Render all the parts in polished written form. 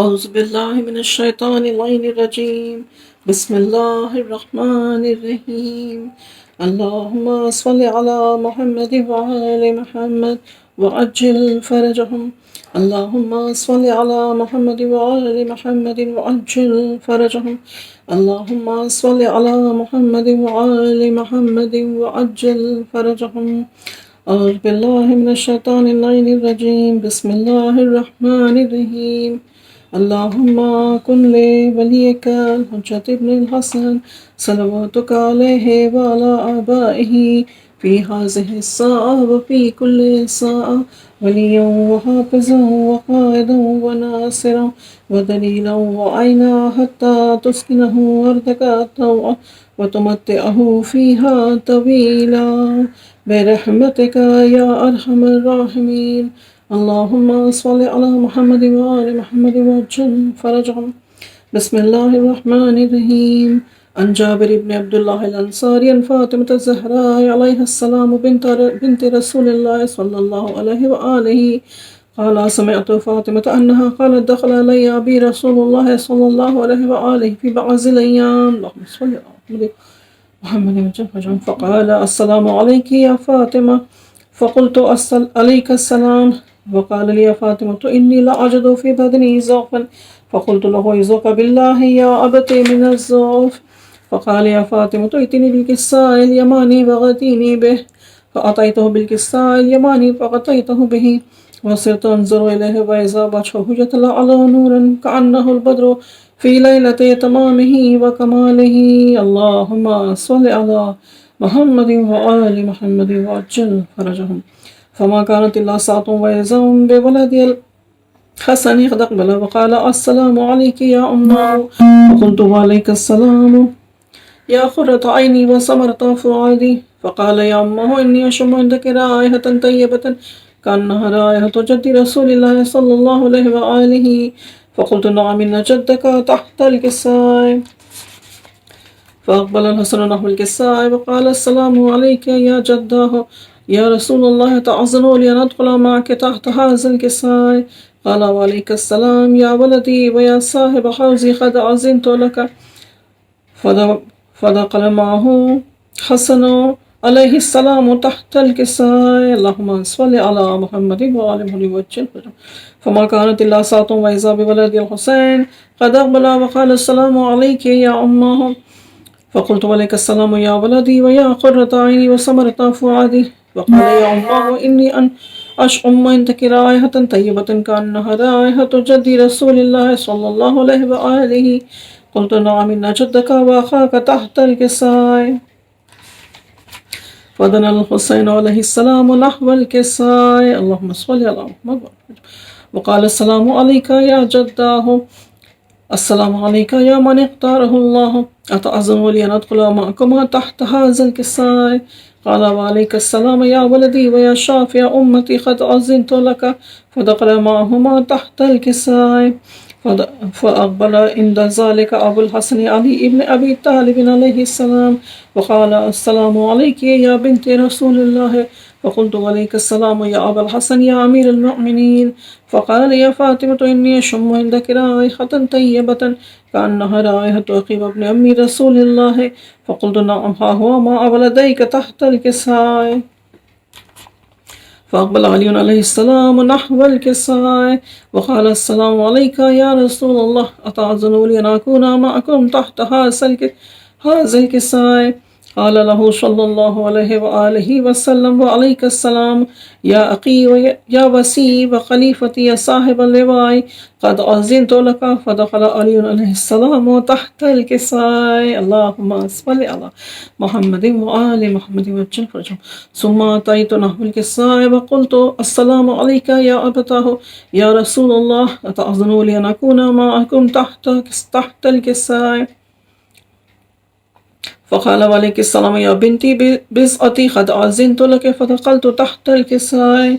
أعوذ بالله من الشيطان اللعين الرجيم. بسم الله الرحمن الرحيم. اللهم صل على محمد وآل محمد وعجل فرجهم. اللهم صل على محمد وآل محمد وعجل فرجهم. اللهم صل على محمد وآل محمد وعجل فرجهم. أعوذ بالله من الشيطان اللعين الرجيم. بسم الله الرحمن الرحيم. اللهم كن لوليك الحجة ابن الحسن صلواتك عليه وعلى آبائه في هذه الساعة وفي كل ساعة وليا وحافظا وقائدا وناصرا ودليلا وعينا حتى تسكنه أرضك طوعا وتمتعه فيها طويلا برحمتك يا أرحم الراحمين. اللهم صل على محمد وآل محمد وعجل فرجهم. بسم الله الرحمن الرحيم. عن جابر بن عبد الله الأنصاري عن فاطمة الزهراء عليها السلام بنت رسول الله صلى الله عليه وآله قال سمعت فاطمة أنها قالت دخل علي أبي رسول الله صلى الله عليه وآله في بعض الأيام اللهم صل على محمد وسلم فقال السلام عليك يا فاطمة. فقلت عليك السلام. وقال لي يا فاطمة إني لا أجد في بدني ضعفا. فقلت له أعوذك بالله يا أبتي من الضعف. فقال يا فاطمة ائتني بالكساء اليماني وغطيني به. فأتيته بالكساء اليماني فغطيته به وصرت أنظر إليه وإذا وجهه يتلألأ نورا كأنه البدر في ليلة تمامه وكماله. اللهم صل على محمد وآل محمد وعجل فرجهم. فما كانت إلا ساعة وإذا بولد الحسن قد أقبل وقال السلام عليك يا أمه. فقلت وعليك السلام يا قرة عيني وثمرة فؤادي. فقال يا أمه إني أشم عندك رائحة طيبة كأنها رائحة جد رسول الله صلى الله عليه وآله. فقلت نعم إن جدك تحت الكساء. فأقبل الحسن نحو الكساء وقال السلام عليك يا جداه يا رسول الله تأذنوا لي أن أدخل معك تحت هذا الكساء. قال وعليك السلام يا ولدي ويا صاحب حوزي قد أذنت لك. فدخل معه حسن عليه السلام تحت الكساء. اللهم صل على محمد وآل محمد وعجل فرجهم. فما كانت إلا ساعة وإذا بولد الحسين قد أقبل وقال السلام عليك يا أمه. فقلت وعليك السلام يا ولدي ويا قرة عيني وثمرة فؤادي. وقال يا أمه إني أن أشم عندك رائحة طيبة كأنها رائحة جد رسول الله صلى الله عليه وآله. قلت نعم إن جدك وأخاك تحت الكساء. فدنا الحسين عليه السلام نحو الكساء. اللهم صل على محمد وقال السلام عليك يا جداه. السلام عليك يا من اختاره الله. أتأذن لي أن أدخل معكما تحت هذا الكساء. قال وعليك السلام يا ولدي ويا شافع أمتي قد أذنت لك. فدخل معهما تحت الكساء. فأقبل عند ذلك أبو الحسن علي بن أبي طالب عليه السلام وقال السلام عليك يا بنت رسول الله. فقلت وعليك السلام يا أبا الحسن يا أمير المؤمنين. فقال يا فاطمة إني أشم عندك رائحة طيبة كأنها رائحة عقيب ابن أم رسول الله. فقلت نعم ها هو مع ولديك تحت الكساء. فأقبل علي عليه السلام نحو الكساء وقال السلام عليك يا رسول الله. أتأذن لي أن أكون معكم تحت هذا الكساء. قال له صلى الله عليه وآله وسلم وعليك السلام يا أخي ويا وسي وخليفتي يا صاحب اللواء قد أذنت لك. فدخل علي عليه السلام تحت الكساء. اللهم صل على محمد وآل محمد وعجل فرجهم. ثم أتيت نحو الكساء وقلت السلام عليك يا أبتاه يا رسول الله. أتأذن لي أن أكون معكم تحت الكساء. فقال وعليك السلام يا بنتي بضعتي قد أذنت لك. فدخلت تحت الكساء.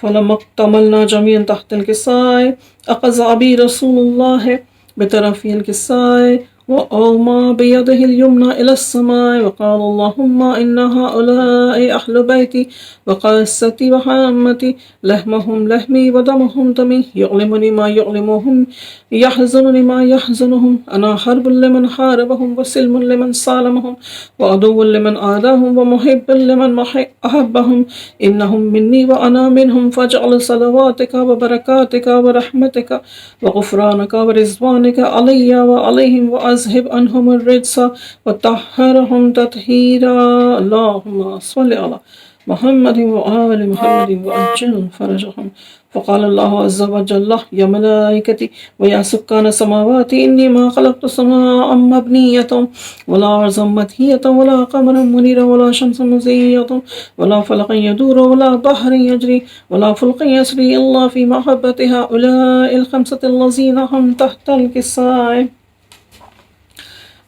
فلما اكتملنا جميعا تحت الكساء أخذ أبي رسول الله بطرف الكساء وأومى بيده اليمنى إلى السماء وقال اللهم إن هؤلاء أهل بيتي وقاستي وحامتي لحمهم لحمي ودمهم دمي يؤلمني ما يؤلمهم يحزنني ما يحزنهم أنا حرب لمن حاربهم وسلم لمن سالمهم وعدو لمن آذاهم ومحب لمن أحبهم إنهم مني وأنا منهم فاجعل صلواتك وبركاتك ورحمتك وغفرانك ورضوانك علي وعليهم وأذهب عنهم الرجس وطهرهم تطهيرا اللهم صل على محمد وآل محمد وأجل فرجهم. فقال الله عز وجل يا ملائكتي ويا سكان السماوات إني ما خلقت سماء مبنية ولا أرضا مدهية ولا قمرا منيرا ولا شمسا مزية ولا فلقا يدور ولا بحر يجري ولا فلق يسري إلا في محبة هؤلاء الخمسة الذين هم تحت الكساء.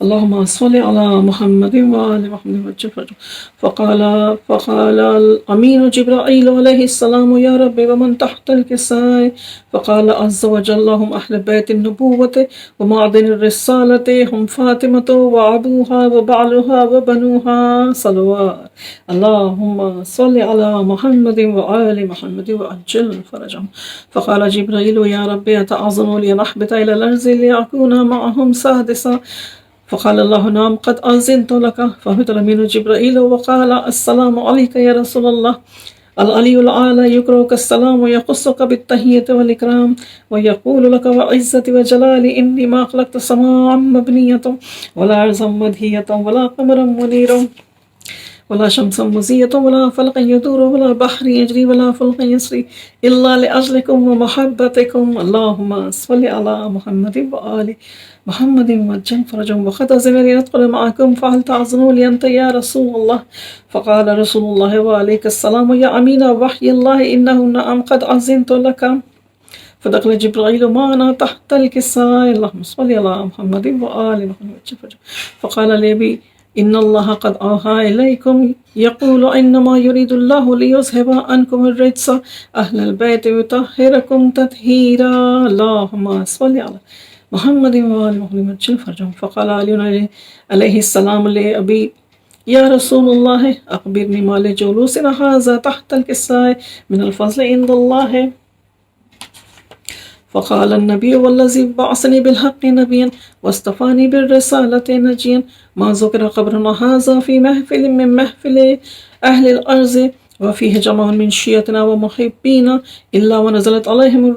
اللهم صل على محمد وآل محمد وجل. فقال الأمين جبرائيل عليه السلام يا رب ومن تحت الكساء؟ فقال عز وجل هم أهل بيت النبوة ومعدن الرسالة هم فاطمة وأبوها وبعلها وبنوها صلوات. اللهم صل على محمد وآل محمد وأجل فرجهم. فقال جبرائيل يا رب أتعظم لي نحبط إلى الأرض لأكون معهم سادسا؟ فقال الله نعم قد أذنت لك. فهبط الأمين جبرائيل وقال السلام عليك يا رسول الله. العلي الأعلى يقرأك السلام ويقصك بالتحية والإكرام ويقول لك وعزتي وجلالي إني ما خلقت سماء مبنية ولا أرضا مدهية ولا قمرا منيرا ولا شمسا مزية ولا فلقا يدور ولا بحر يجري ولا فلق يسري إلا لأجلكم ومحبتكم. اللهم صل على محمد وآل محمد وجل فرجهم. وقد أذن ندخل معكم فهل تعذرون لي أنت يا رسول الله؟ فقال رسول الله وعليك السلام يا أمين وحي الله إنه نعم قد أذنت لك. فدخل جبرائيل معنا تحت الكساء. اللهم صل على محمد وآل محمد وجل فرجهم. فقال لي إن الله قد أوحى إليكم يقول إنما يريد الله ليذهب عنكم الرجس أهل البيت ويطهركم تطهيرا. اللهم صل على محمد وآل محمد وجل فرجهم. فقال علي عليه السلام لأبي يا رسول الله أخبرني ما لجلوسنا هذا تحت الكساء من الفضل عند الله. فقال النبي والذي بعثني بالحق نبيا واصطفاني بالرسالة نجيا ما ذكر قبرنا هذا في محفل من محفل أهل الأرض وفيه جمع من شيعتنا ومحبين إلا ونزلت عليهم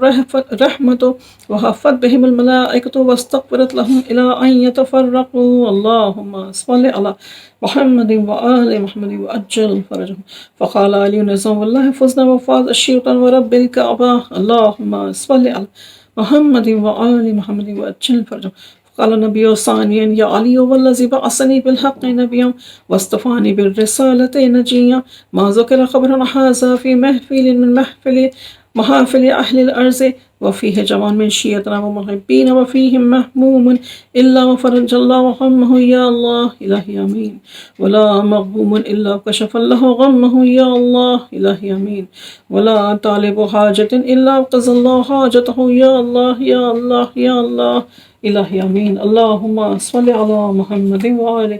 الرحمة وحفت بهم الملائكة واستغفرت لهم إلى أن يتفرقوا. اللهم صل على محمد وآل محمد وأجل فرجهم. فقال علي نزام والله فزنا وفاز الشيطان ورب الكعبة. اللهم صل على محمد وآل محمد وأجل فرجهم. قال النبي ثانيا يا علي والذي بعثني بالحق نبيا واصطفاني بالرسالة نجيا ما ذكر خبرنا هذا في محفل من محافل أهل الأرض وفيه جمع من شيعتنا ومحبين وفيهم مهموم إلا وفرج الله غمه يا الله إلهي أمين ولا مغموم إلا كشف الله غمه يا الله إلهي أمين ولا طالب حاجة إلا قضى الله حاجته يا الله يا الله يا الله إلهي أمين. اللهم صل على محمد وآل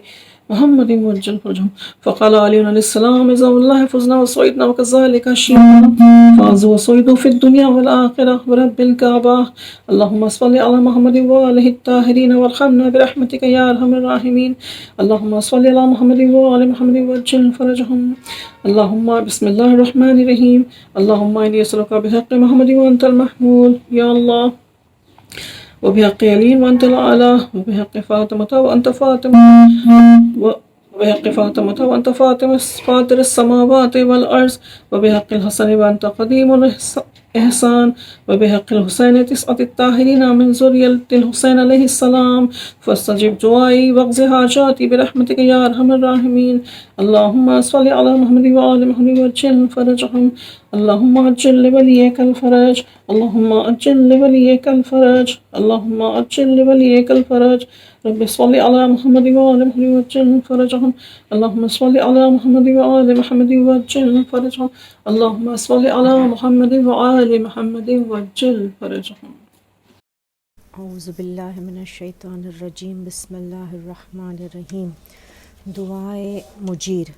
محمد وجل فرجهم. فقال علي عليه السلام إذا والله فزنا وصعدنا وكذلك شيعنا فازوا وصعدوا في الدنيا والآخرة ورب الكعبة. اللهم صل على محمد وآله الطاهرين وارحمنا برحمتك يا أرحم الراحمين. اللهم صل على محمد وآل محمد وجل فرجهم. اللهم بسم الله الرحمن الرحيم. اللهم إني أسألك بحق محمد وأنت المحمود يا الله وبحق علي وأنت الأعلى وبحق فاطمة وأنت فاطمة وبحق فاطمة وأنت فاطمة فاطر السماوات والأرض وبحق الحسن وأنت قديم الإحسان وبحق الحسين 9 الطاهرين من ذرية الحسين عليه السلام فاستجب دعائي واقض حاجاتي برحمتك يا أرحم الراحمين. اللهم صل على محمد وآل محمد وجل فرجهم. اللهم أجل لوليك الفرج. اللهم أجل لوليك الفرج. اللهم أجل لوليك الفرج. رب صل على محمد وآل محمد وجل فرجهم. اللهم صل على محمد وآل محمد وجل فرجهم. اللهم صل على محمد وآل محمد وجل فرجهم. اعوذ باللہ من الشیطان الرجیم، بسم اللہ الرحمن الرحیم۔ دعائے مجیر،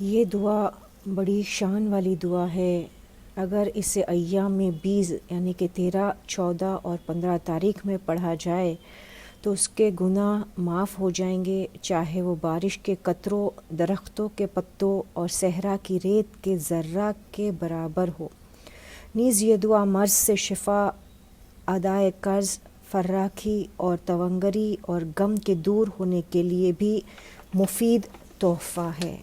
یہ دعا بڑی شان والی دعا ہے۔ اگر اسے ایام میں 20 یعنی کہ 13، 14 اور 15 تاریخ میں پڑھا جائے تو اس کے گناہ معاف ہو جائیں گے، چاہے وہ بارش کے قطروں، درختوں کے پتوں اور صحرا کی ریت کے ذرہ کے برابر ہو۔ نیز یہ دعا مرض سے شفا، ادائے قرض، فراخی اور تونگری اور غم کے دور ہونے کے لیے بھی مفید تحفہ ہے۔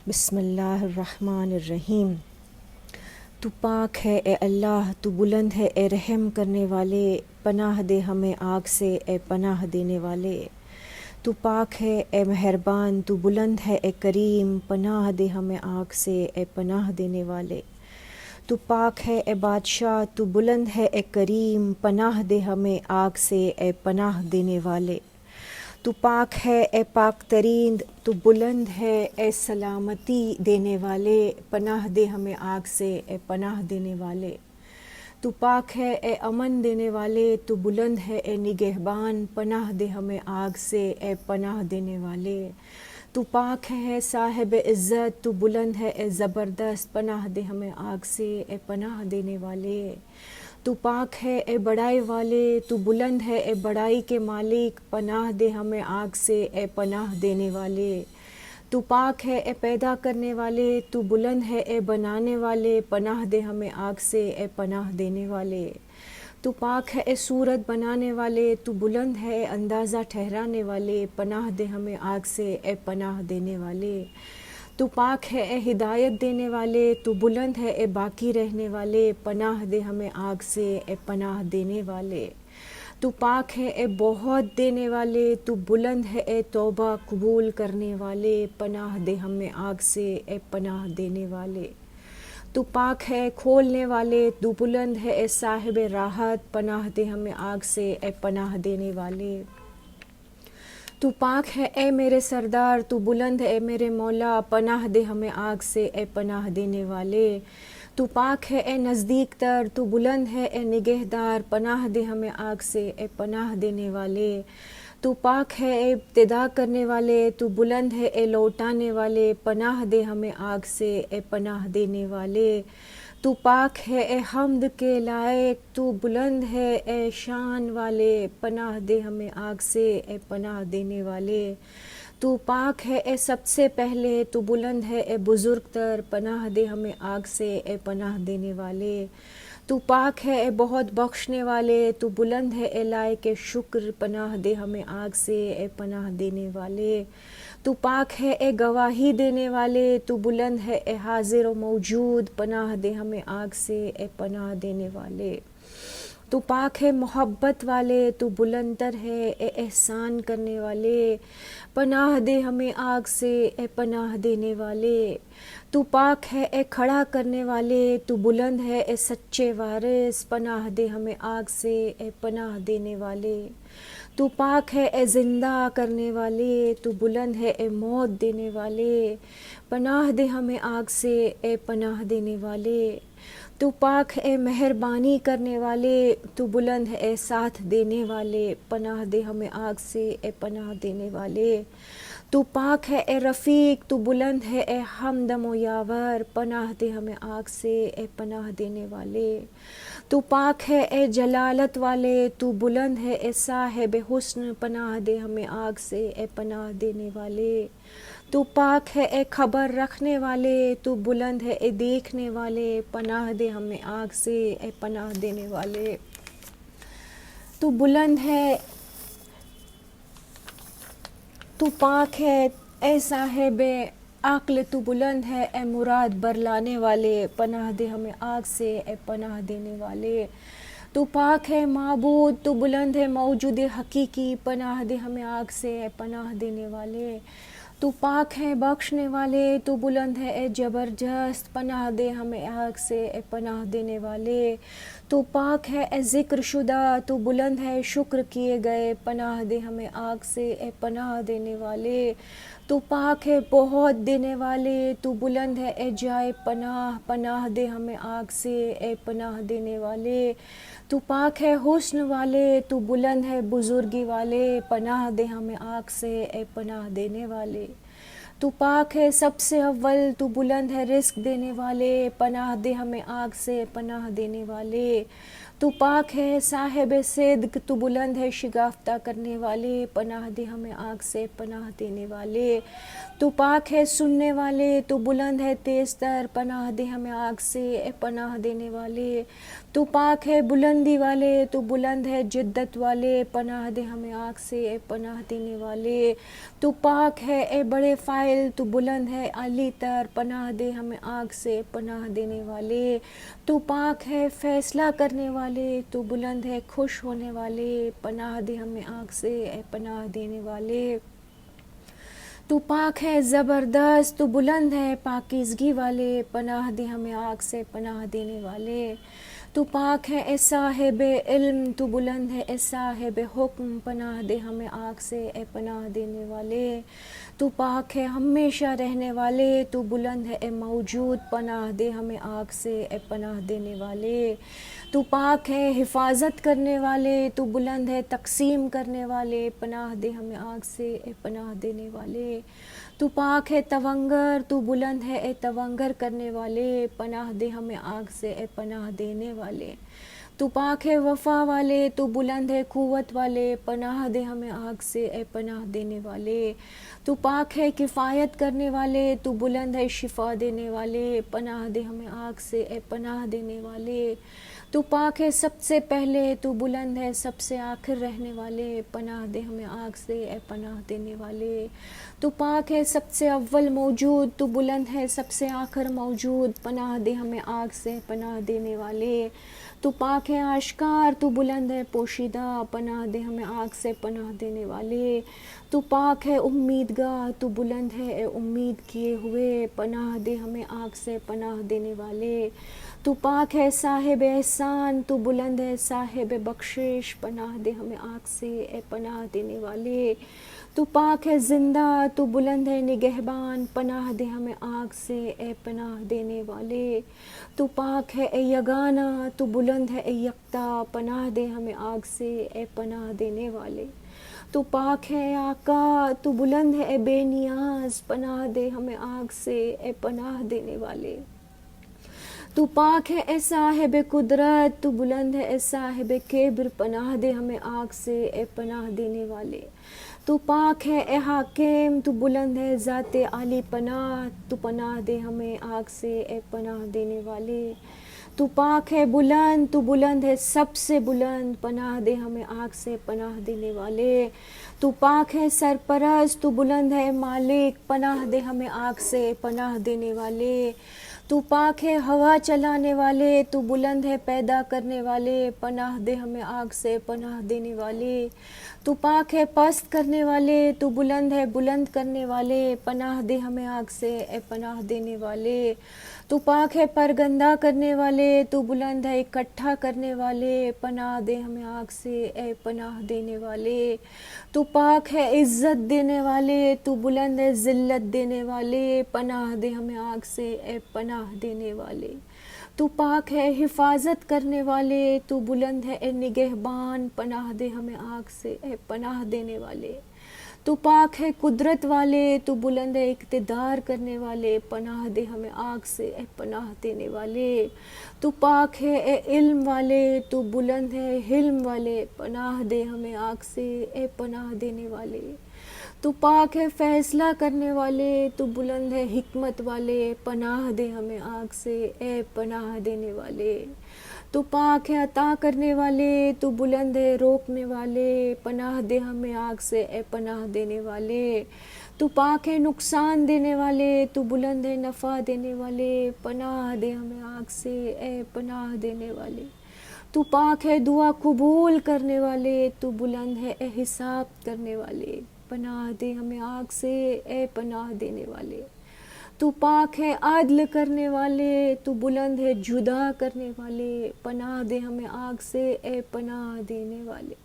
بسم اللہ الرحمن الرحیم۔ تو پاک ہے اے اللہ، تو بلند ہے اے رحم کرنے والے، پناہ دے ہمیں آگ سے اے پناہ دینے والے۔ تو پاک ہے اے مہربان، تو بلند ہے اے کریم، پناہ دے ہمیں آگ سے اے پناہ دینے والے۔ تو پاک ہے اے بادشاہ، تو بلند ہے اے کریم، پناہ دے ہمیں آگ سے اے پناہ دینے والے۔ تو پاک ہے اے پاک ترین، تو بلند ہے اے سلامتی دینے والے، پناہ دے ہمیں آگ سے اے پناہ دینے والے۔ تو پاک ہے اے امن دینے والے، تو بلند ہے اے نگہبان، پناہ دے ہمیں آگ سے اے پناہ دینے والے۔ تو پاک ہے صاحب عزت، تو بلند ہے اے زبردست، پناہ دے ہمیں آگ سے اے پناہ دینے والے۔ تو پاک ہے اے بڑائی والے، تو بلند ہے اے بڑائی کے مالک، پناہ دے ہمیں آگ سے اے پناہ دینے والے۔ تو پاک ہے اے پیدا کرنے والے، تو بلند ہے اے بنانے والے، پناہ دے ہمیں آگ سے اے پناہ دینے والے۔ تو پاک ہے اے صورت بنانے والے، تو بلند ہے اے اندازہ ٹھہرانے والے، پناہ دے ہمیں آگ سے اے پناہ دینے والے۔ تو پاک ہے اے ہدایت دینے والے، تو بلند ہے اے باقی رہنے والے، پناہ دے ہمیں آگ سے اے پناہ دینے والے۔ تو پاک ہے اے بہت دینے والے، تو بلند ہے اے توبہ قبول کرنے والے، پناہ دے ہمیں آگ سے اے پناہ دینے والے۔ تو پاک ہے کھولنے والے، تو بلند ہے اے صاحب راحت، پناہ دے ہمیں آگ سے اے پناہ دینے والے۔ تو پاک ہے اے میرے سردار، تو بلند ہے اے میرے مولا، پناہ دے ہمیں آگ سے اے پناہ دینے والے۔ تو پاک ہے اے نزدیک تر، تو بلند ہے اے نگہدار، پناہ دے ہمیں آگ سے اے پناہ دینے والے۔ تو پاک ہے اے ابتدا کرنے والے، تو بلند ہے اے لوٹانے والے، پناہ دے ہمیں آگ سے اے پناہ دینے والے۔ تو پاک ہے اے حمد کے لائق، تو بلند ہے اے شان والے، پناہ دے ہمیں آگ سے اے پناہ دینے والے۔ تو پاک ہے اے سب سے پہلے، تو بلند ہے اے بزرگ تر، پناہ دے ہمیں آگ سے اے پناہ دینے والے۔ تو پاک ہے اے بہت بخشنے والے، تو بلند ہے اے لائق شکر، پناہ دے ہمیں آگ سے اے پناہ دینے والے۔ تو پاک ہے اے گواہی دینے والے، تو بلند ہے اے حاضر و موجود، پناہ دے ہمیں آگ سے اے پناہ دینے والے۔ تو پاک ہے محبت والے، تو بلند تر ہے اے احسان کرنے والے، پناہ دے ہمیں آگ سے اے پناہ دینے والے۔ تو پاک ہے اے کھڑا کرنے والے، تو بلند ہے اے سچے وارث، پناہ دے ہمیں آگ سے اے پناہ دینے والے۔ تو پاک ہے اے زندہ کرنے والے، تو بلند ہے اے موت دینے والے، پناہ دے ہمیں آگ سے اے پناہ دینے والے۔ تو پاک ہے اے مہربانی کرنے والے، تو بلند ہے اے ساتھ دینے والے، پناہ دے ہمیں آگ سے اے پناہ دینے والے۔ تو پاک ہے اے رفیق، تو بلند ہے اے ہمدم و یاور، پناہ دے ہمیں آگ سے اے پناہ دینے والے۔ تو پاک ہے اے جلالت والے، تو بلند ہے اے صاحب حسن، پناہ دے ہمیں آگ سے اے پناہ دینے والے۔ تو پاک ہے اے خبر رکھنے والے، تو بلند ہے اے دیکھنے والے، پناہ دے ہمیں آگ سے اے پناہ دینے والے۔ تو بلند ہے، تو پاک ہے اے صاحب عقل، تو بلند ہے اے مراد برلانے والے، پناہ دے ہمیں آگ سے اے پناہ دینے والے۔ تو پاک ہے معبود، تو بلند ہے موجود حقیقی، پناہ دے ہمیں آگ سے اے پناہ دینے والے۔ تو پاک ہے بخشنے والے، تو بلند ہے اے زبردست، پناہ دے ہمیں آگ سے اے پناہ دینے والے۔ تو پاک ہے اے ذکر شدہ، تو بلند ہے شکر کیے گئے، پناہ دے ہمیں آگ سے اے پناہ دینے والے۔ تو پاک ہے بہت دینے والے، تو بلند ہے اے جائے پناہ، پناہ دے ہمیں آگ سے اے پناہ دینے والے۔ تو پاک ہے حسن والے، تو بلند ہے بزرگی والے، پناہ دے ہمیں آگ سے اے پناہ دینے والے۔ تو پاک ہے سب سے اول، تو بلند ہے رزق دینے والے، پناہ دے ہمیں آگ سے پناہ دینے والے۔ تو پاک ہے صاحب صدق، تو بلند ہے شگافتہ کرنے والے، پناہ دے ہمیں آگ سے پناہ دینے والے۔ تو پاک ہے سننے والے، تو بلند ہے تیز تر، پناہ دے ہمیں آگ سے اے پناہ دینے والے۔ تو پاک ہے بلندی والے، تو بلند ہے جدت والے، پناہ دے ہمیں آگ سے اے پناہ دینے والے۔ تو پاک ہے اے بڑے فاعل، تو بلند ہے عالی تر، پناہ دے ہمیں آگ سے پناہ دینے والے۔ تو پاک ہے فیصلہ کرنے والے، تو بلند ہے خوش ہونے والے، پناہ دے ہمیں آگ سے اے پناہ دینے والے۔ تو پاک ہے زبردست، تو بلند ہے پاکیزگی والے، پناہ دے ہمیں آگ سے پناہ دینے والے۔ تو پاک ہے اے صاحب علم، تو بلند ہے اے صاحب حکم، پناہ دے ہمیں آگ سے اے پناہ دینے والے۔ تو پاک ہے ہمیشہ رہنے والے، تو بلند ہے اے موجود، پناہ دے ہمیں آگ سے اے پناہ دینے والے۔ تو پاک ہے حفاظت کرنے والے، تو بلند ہے تقسیم کرنے والے، پناہ دے ہمیں آگ سے اے پناہ دینے والے۔ تو پاک ہے تونگر، تو بلند ہے اے تونگر کرنے والے، پناہ دے ہمیں آگ سے اے پناہ دینے والے۔ تو پاک ہے وفا والے، تو بلند ہے قوت والے، پناہ دے ہمیں آگ سے اے پناہ دینے والے۔ تو پاک ہے کفایت کرنے والے، تو بلند ہے شفا دینے والے، پناہ دے ہمیں آگ سے اے پناہ دینے والے۔ تو پاک ہے سب سے پہلے، تو بلند ہے سب سے آخر رہنے والے، پناہ دے ہمیں آگ سے اے پناہ دینے والے۔ تو پاک ہے سب سے اول موجود، تو بلند ہے سب سے آخر موجود، پناہ دے ہمیں آگ سے پناہ دینے والے۔ تو پاک ہے آشکار، تو بلند ہے پوشیدہ، پناہ دے ہمیں آگ سے پناہ دینے والے۔ تو پاک ہے امیدگاہ، تو بلند ہے اے امید کیے ہوئے، پناہ دے ہمیں آگ سے پناہ دینے والے۔ تو پاک ہے صاحب احسان، تو بلند ہے صاحب بخشش، پناہ دے ہمیں آگ سے اے پناہ دینے والے۔ تو پاک ہے زندہ، تو بلند ہے نگہبان، پناہ دے ہمیں آگ سے اے پناہ دینے والے۔ تو پاک ہے اے یگانہ، تو بلند ہے اے یکتا، پناہ دے ہمیں آگ سے اے پناہ دینے والے۔ تو پاک ہے آقا، تو بلند ہے اے بے نیاز، پناہ دے ہمیں آگ سے اے پناہ دینے والے۔ تو پاک ہے اے صاحب قدرت، تو بلند ہے اے صاحب کبر، پناہ دے ہمیں آگ سے اے پناہ دینے والے۔ تو پاک ہے اے حاکم، تو بلند ہے ذات عالی پناہ، تو پناہ دے ہمیں آگ سے اے پناہ دینے والے۔ تو پاک ہے بلند، تو بلند ہے سب سے بلند، پناہ دے ہمیں آگ سے پناہ دینے والے۔ تو پاک ہے سرپرست، تو بلند ہے مالک، پناہ دے ہمیں آگ سے پناہ دینے والے۔ تو پاک ہے ہوا چلانے والے، تو بلند ہے پیدا کرنے والے، پناہ دے ہمیں آگ سے پناہ دینے والے۔ تو پاک ہے پست کرنے والے، تو بلند ہے بلند کرنے والے، پناہ دے ہمیں آگ سے اے پناہ دینے والے۔ تو پاک ہے پرگندہ کرنے والے، تو بلند ہے اکٹھا کرنے والے، پناہ دے ہمیں آگ سے اے پناہ دینے والے۔ تو پاک ہے عزت دینے والے، تو بلند ہے ذلت دینے والے، پناہ دے ہمیں آگ سے اے پناہ دینے والے۔ تو پاک ہے حفاظت کرنے والے، تو بلند ہے اے نگہبان، پناہ دے ہمیں آگ سے اے پناہ دینے والے۔ تو پاک ہے قدرت والے، تو بلند ہے اقتدار کرنے والے، پناہ دے ہمیں آگ سے اے پناہ دینے والے۔ تو پاک ہے اے علم والے، تو بلند ہے حلم والے، پناہ دے ہمیں آگ سے اے پناہ دینے والے۔ تو پاک ہے فیصلہ کرنے والے، تو بلند ہے حکمت والے، پناہ دے ہمیں آگ سے اے پناہ دینے والے۔ تو پاک ہے عطا کرنے والے، تو بلند ہے روکنے والے، پناہ دے ہمیں آگ سے اے پناہ دینے والے۔ تو پاک ہے نقصان دینے والے، تو بلند ہے نفع دینے والے، پناہ دے ہمیں آگ سے اے پناہ دینے والے۔ تو پاک ہے دعا قبول کرنے والے، تو بلند ہے اے حساب کرنے والے، پناہ دے ہمیں آگ سے اے پناہ دینے والے۔ تو پاک ہے عدل کرنے والے، تو بلند ہے جدا کرنے والے، پناہ دے ہمیں آگ سے اے پناہ دینے والے۔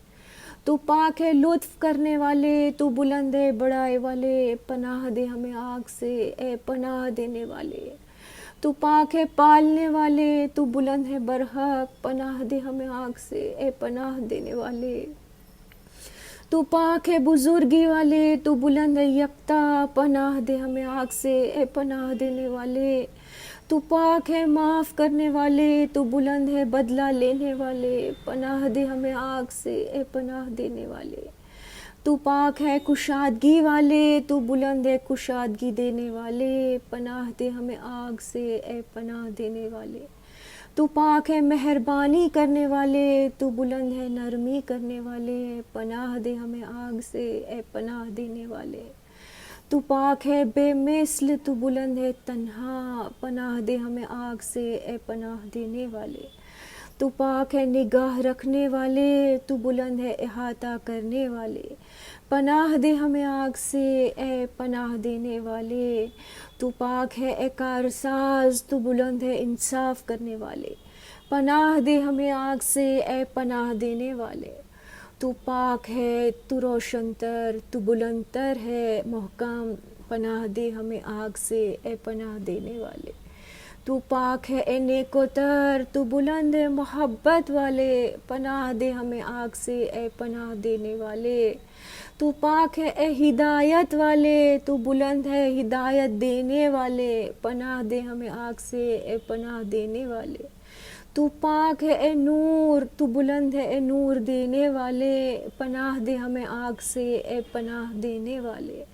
تو پاک ہے لطف کرنے والے، تو بلند ہے بڑائے والے، پناہ دے ہمیں آگ سے اے پناہ دینے والے۔ تو پاک ہے پالنے والے، تو بلند ہے برحق، پناہ دے ہمیں آگ سے اے پناہ دینے والے۔ تو پاک ہے بزرگی والے، تو بلند ہے یکتا، پناہ دے ہمیں آگ سے اے پناہ دینے والے۔ تو پاک ہے معاف کرنے والے، تو بلند ہے بدلہ لینے والے، پناہ دے ہمیں آگ سے اے پناہ دینے والے۔ تو پاک ہے کشادگی والے، تو بلند ہے کشادگی دینے والے، پناہ دے ہمیں آگ سے اے پناہ دینے والے۔ تو پاک ہے مہربانی کرنے والے، تو بلند ہے نرمی کرنے والے، پناہ دے ہمیں آگ سے اے پناہ دینے والے۔ تو پاک ہے بے مثل، تو بلند ہے تنہا، پناہ دے ہمیں آگ سے اے پناہ دینے والے۔ تو پاک ہے نگاہ رکھنے والے، تو بلند ہے احاطہ کرنے والے، پناہ دے ہمیں آگ سے اے پناہ دینے والے۔ تو پاک ہے اے کارساز، تو بلند ہے انصاف کرنے والے، پناہ دے ہمیں آگ سے اے پناہ دینے والے۔ تو پاک ہے تو روشن تر، تو بلند تر ہے محکم، پناہ دے ہمیں آگ سے اے پناہ دینے والے۔ تو پاک ہے اے نیک و تر، تو بلند ہے محبت والے، پناہ دے ہمیں آگ سے اے پناہ دینے والے۔ تو پاک ہے اے ہدایت والے، تو بلند ہے ہدایت دینے والے، پناہ دے ہمیں آگ سے اے پناہ دینے والے۔ تو پاک ہے اے نور، تو بلند ہے اے نور دینے والے، پناہ دے ہمیں آگ سے اے پناہ دینے والے۔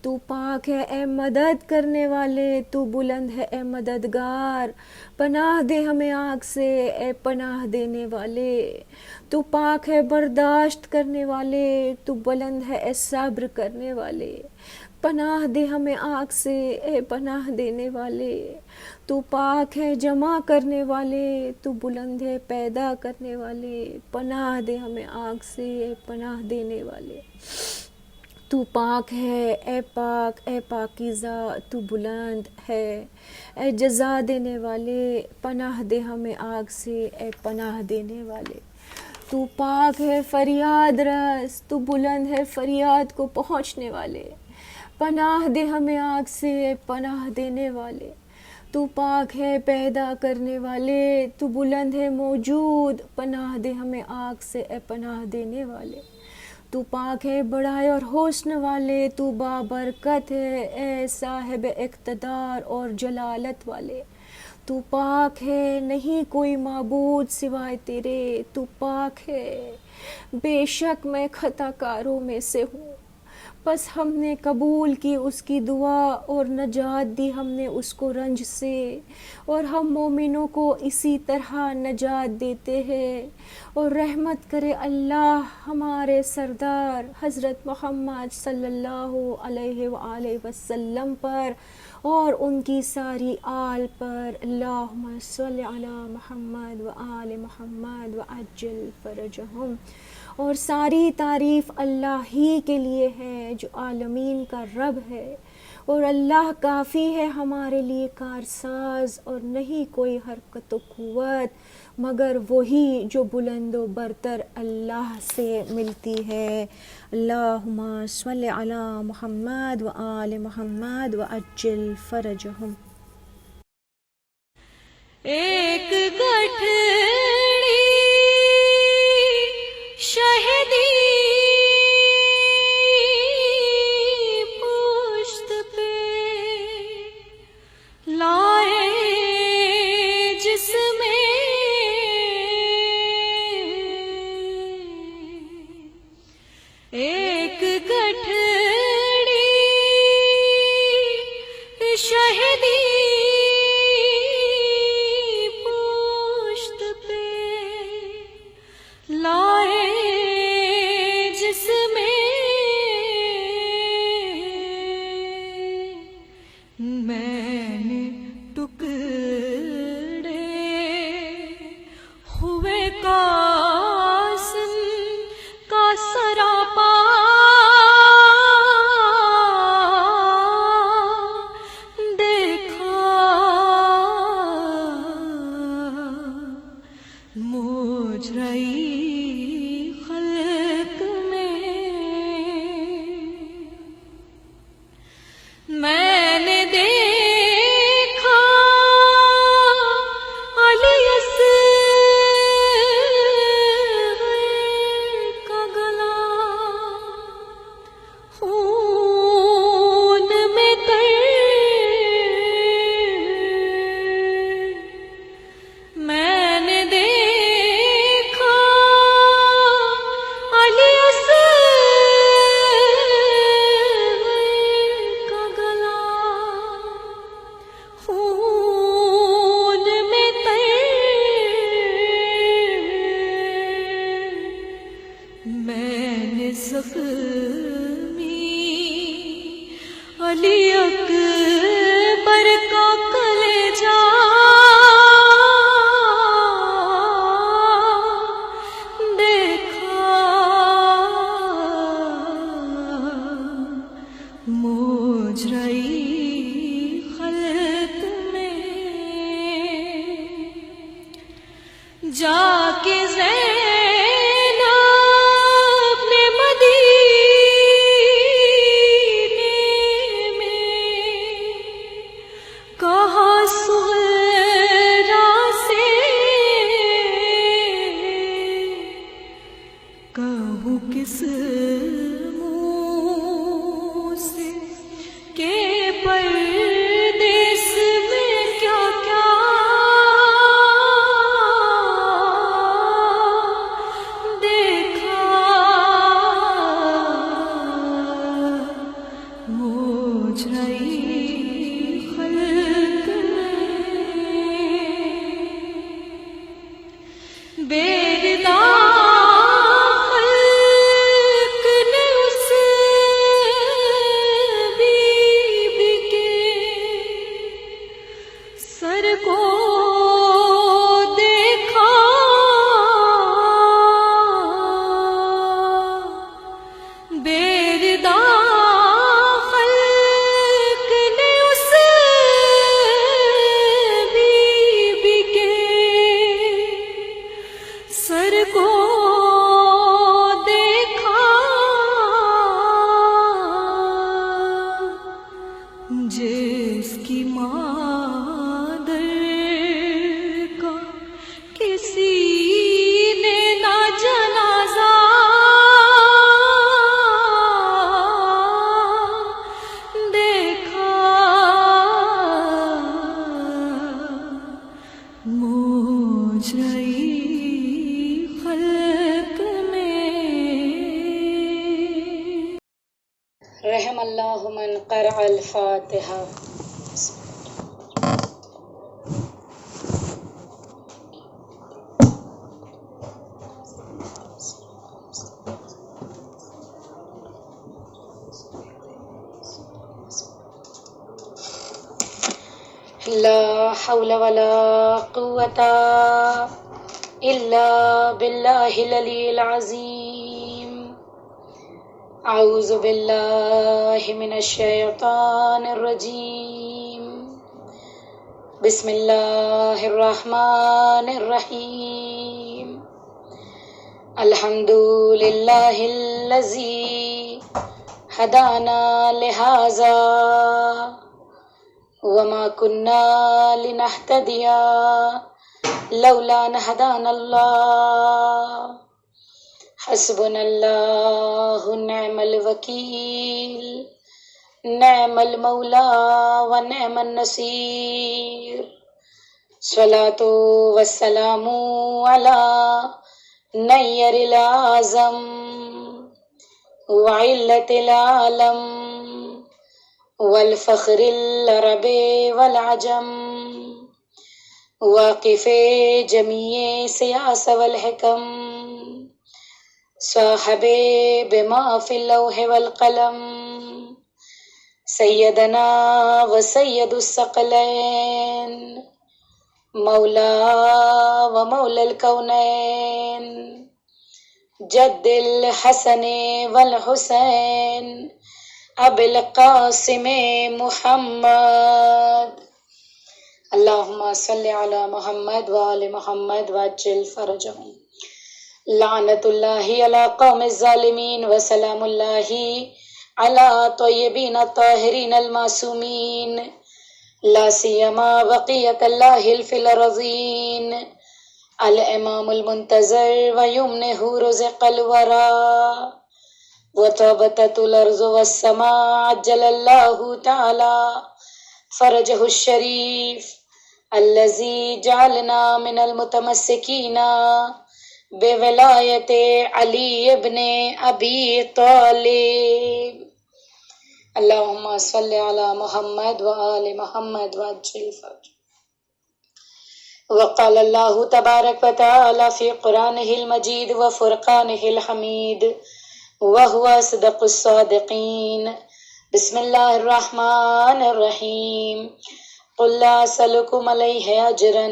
تو پاک ہے اے مدد کرنے والے، تو بلند ہے اے مددگار، پناہ دے ہمیں آگ سے اے پناہ دینے والے۔ تو پاک ہے برداشت کرنے والے، تو بلند ہے اے صبر کرنے والے، پناہ دے ہمیں آگ سے اے پناہ دینے والے۔ تو پاک ہے جمع کرنے والے، تو بلند ہے پیدا کرنے والے، پناہ دے ہمیں آگ سے اے پناہ دینے والے۔ تو پاک ہے اے پاک اے پاکیزہ، تو بلند ہے اے جزا دینے والے، پناہ دے ہمیں آگ سے اے پناہ دینے والے۔ تو پاک ہے فریاد رس، تو بلند ہے فریاد کو پہنچنے والے، پناہ دے ہمیں آگ سے اے پناہ دینے والے۔ تو پاک ہے پیدا کرنے والے، تو بلند ہے موجود، پناہ دے ہمیں آگ سے اے پناہ دینے والے۔ تو پاک ہے بڑائی اور حسن والے، تو بابرکت ہے اے صاحب اقتدار اور جلالت والے۔ تو پاک ہے نہیں کوئی معبود سوائے تیرے، تو پاک ہے بے شک میں خطا کاروں میں سے ہوں، بس ہم نے قبول کی اس کی دعا اور نجات دی ہم نے اس کو رنج سے، اور ہم مومنوں کو اسی طرح نجات دیتے ہیں۔ اور رحمت کرے اللہ ہمارے سردار حضرت محمد صلی اللہ علیہ وآلہ وسلم پر اور ان کی ساری آل پر، اللہم صلی علی محمد وآل محمد وعجل فرجہم۔ اور ساری تعریف اللہ ہی کے لیے ہے جو عالمین کا رب ہے، اور اللہ کافی ہے ہمارے لیے کارساز، اور نہیں کوئی حرکت و قوت مگر وہی جو بلند و برتر اللہ سے ملتی ہے۔ اللہم صلی علی محمد وآل محمد وعجل فرجہم۔ ایک گٹھڑی شہدی پشت پہ لائے جس میں ایک گٹھڑی شہدی پشت پہ لائے جس میں میں نے ٹکڑے ہوئے قاسم کا سراپا دیکھا، مجھ رہی خلق جا کے زینب نے مدینے میں کہا سغرا سے کہوں کس منہ سے کہ پردیس میں کیا کیا دیکھا مجھ رہی خلق میں بیردہ جس کی مادر کا کسی نے نہ جنازہ دیکھا مجھ رہی خلق میں رحم اللہ من قرأ الفاتحہ. لا حول ولا قوة إلا بالله العلي العظيم. اعوذ باللہ من الشیطان الرجیم. بسم اللہ الرحمن الرحیم. الحمد للہ الذی ہدانا لہذا وما كنا لنهتدي لولا ان هدانا اللہ. حسبنا اللہ نعم الوکیل نعم المولا ونعم النصیر. صلاة والسلام علی نیر الاعظم وعلت العالم والفخر العرب والعجم واقف جمیع سیاس والحکم صاحب بما فی اللوح والقلم سیدنا و سید الثقلین مولا و مولا الکونین جد الحسن والحسین ابی القاسم محمد. اللہم صلی علی محمد وآل محمد وعجل فرجہم. لعنت اللہ علی قوم الظالمین وسلام اللہ علی طیبین الطاہرین المعصومین لا سیما بقیت اللہ فی الارضین الامام المنتظر ویمنہ رزق الورا وطابتت الارض والسماء عجل اللہ تعالی فرجہ الشریف الذی جعلنا من المتمسکین بولایت علی ابن ابی طالب. اللہم صلی علی محمد وآل محمد وعجل فرجہ. وقال اللہ تبارک وتعالی فی قرآنہ المجید وفرقانہ الحمید وہو اصدق الصادقین. بسم اللہ الرحمن الرحیم. قل لا اسألکم علیہ اجرا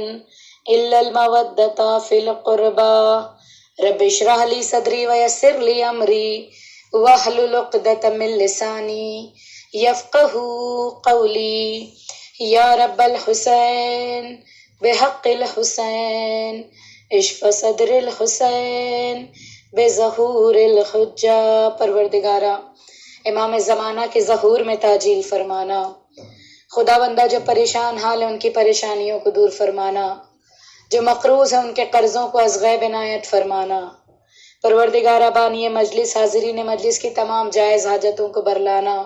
الا المودۃ فی القربى رب اشرح لی صدری ویسر لی امری واحلل عقدۃ من لسانی یفقہوا قولی. یا رب الحسین بحق الحسین اشف صدر الحسین بظہور الحجہ، پروردگارا امام زمانہ کے ظہور میں تعجیل فرمانا، خدا بندہ جو پریشان حال ہے ان کی پریشانیوں کو دور فرمانا، جو مقروض ہیں ان کے قرضوں کو از غیب عنایت فرمانا، پروردگارا بانی مجلس، حاضرین مجلس کی تمام جائز حاجتوں کو برلانا،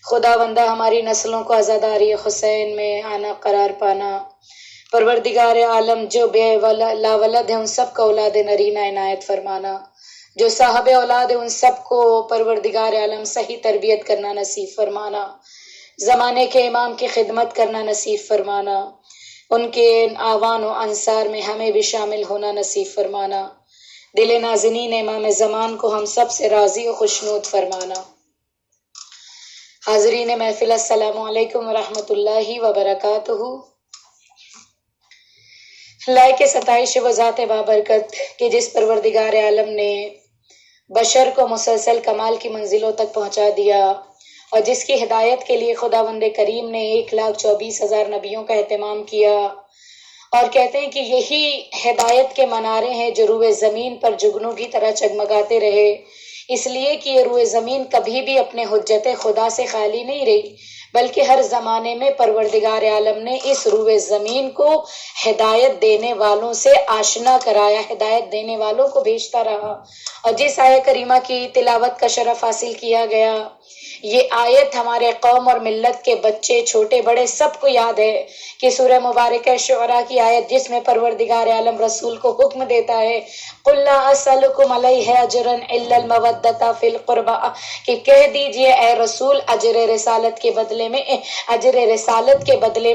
خدا بندہ ہماری نسلوں کو عزاداری حسین میں آنا قرار پانا، پروردگار عالم جو بے لا ولد ہیں ان سب کا اولاد نرینہ عنایت فرمانا، جو صاحب اولاد ہیں ان سب کو پروردگار عالم صحیح تربیت کرنا نصیب فرمانا، زمانے کے امام کی خدمت کرنا نصیب فرمانا، ان کے آوان و انصار میں ہمیں بھی شامل ہونا نصیب فرمانا، دل نازنین امام زمان کو ہم سب سے راضی و خوشنود فرمانا۔ حاضرین محفل السلام علیکم ورحمۃ اللہ وبرکاتہ۔ لائق ستائش و ذات بابرکت کہ جس پروردگار عالم نے بشر کو مسلسل کمال کی منزلوں تک پہنچا دیا اور جس کی ہدایت کے لیے خداوند کریم نے 1,24,000 نبیوں کا اہتمام کیا، اور کہتے ہیں کہ یہی ہدایت کے منارے ہیں جو روئے زمین پر جگنوں کی طرح چگمگاتے رہے، اس لیے کہ یہ روئے زمین کبھی بھی اپنے حجت خدا سے خالی نہیں رہی، بلکہ ہر زمانے میں پروردگار عالم نے اس روئے زمین کو ہدایت دینے والوں سے آشنا کرایا، ہدایت دینے والوں کو بھیجتا رہا۔ اور جس آیت کریمہ کی تلاوت کا شرف حاصل کیا گیا، یہ آیت ہمارے قوم اور ملت کے بچے چھوٹے بڑے سب کو یاد ہے کہ سورہ مبارکہ شعراء کی آیت جس میں پروردگار عالم رسول کو حکم دیتا ہے قُلْ لَا أَسْأَلُكُمْ عَلَيْهِ أَجْرًا إِلَّا الْمَوَدَّةَ فِي الْقُرْبَى، کہ کہہ دیجئے اے رسول اجر رسالت کے بدلے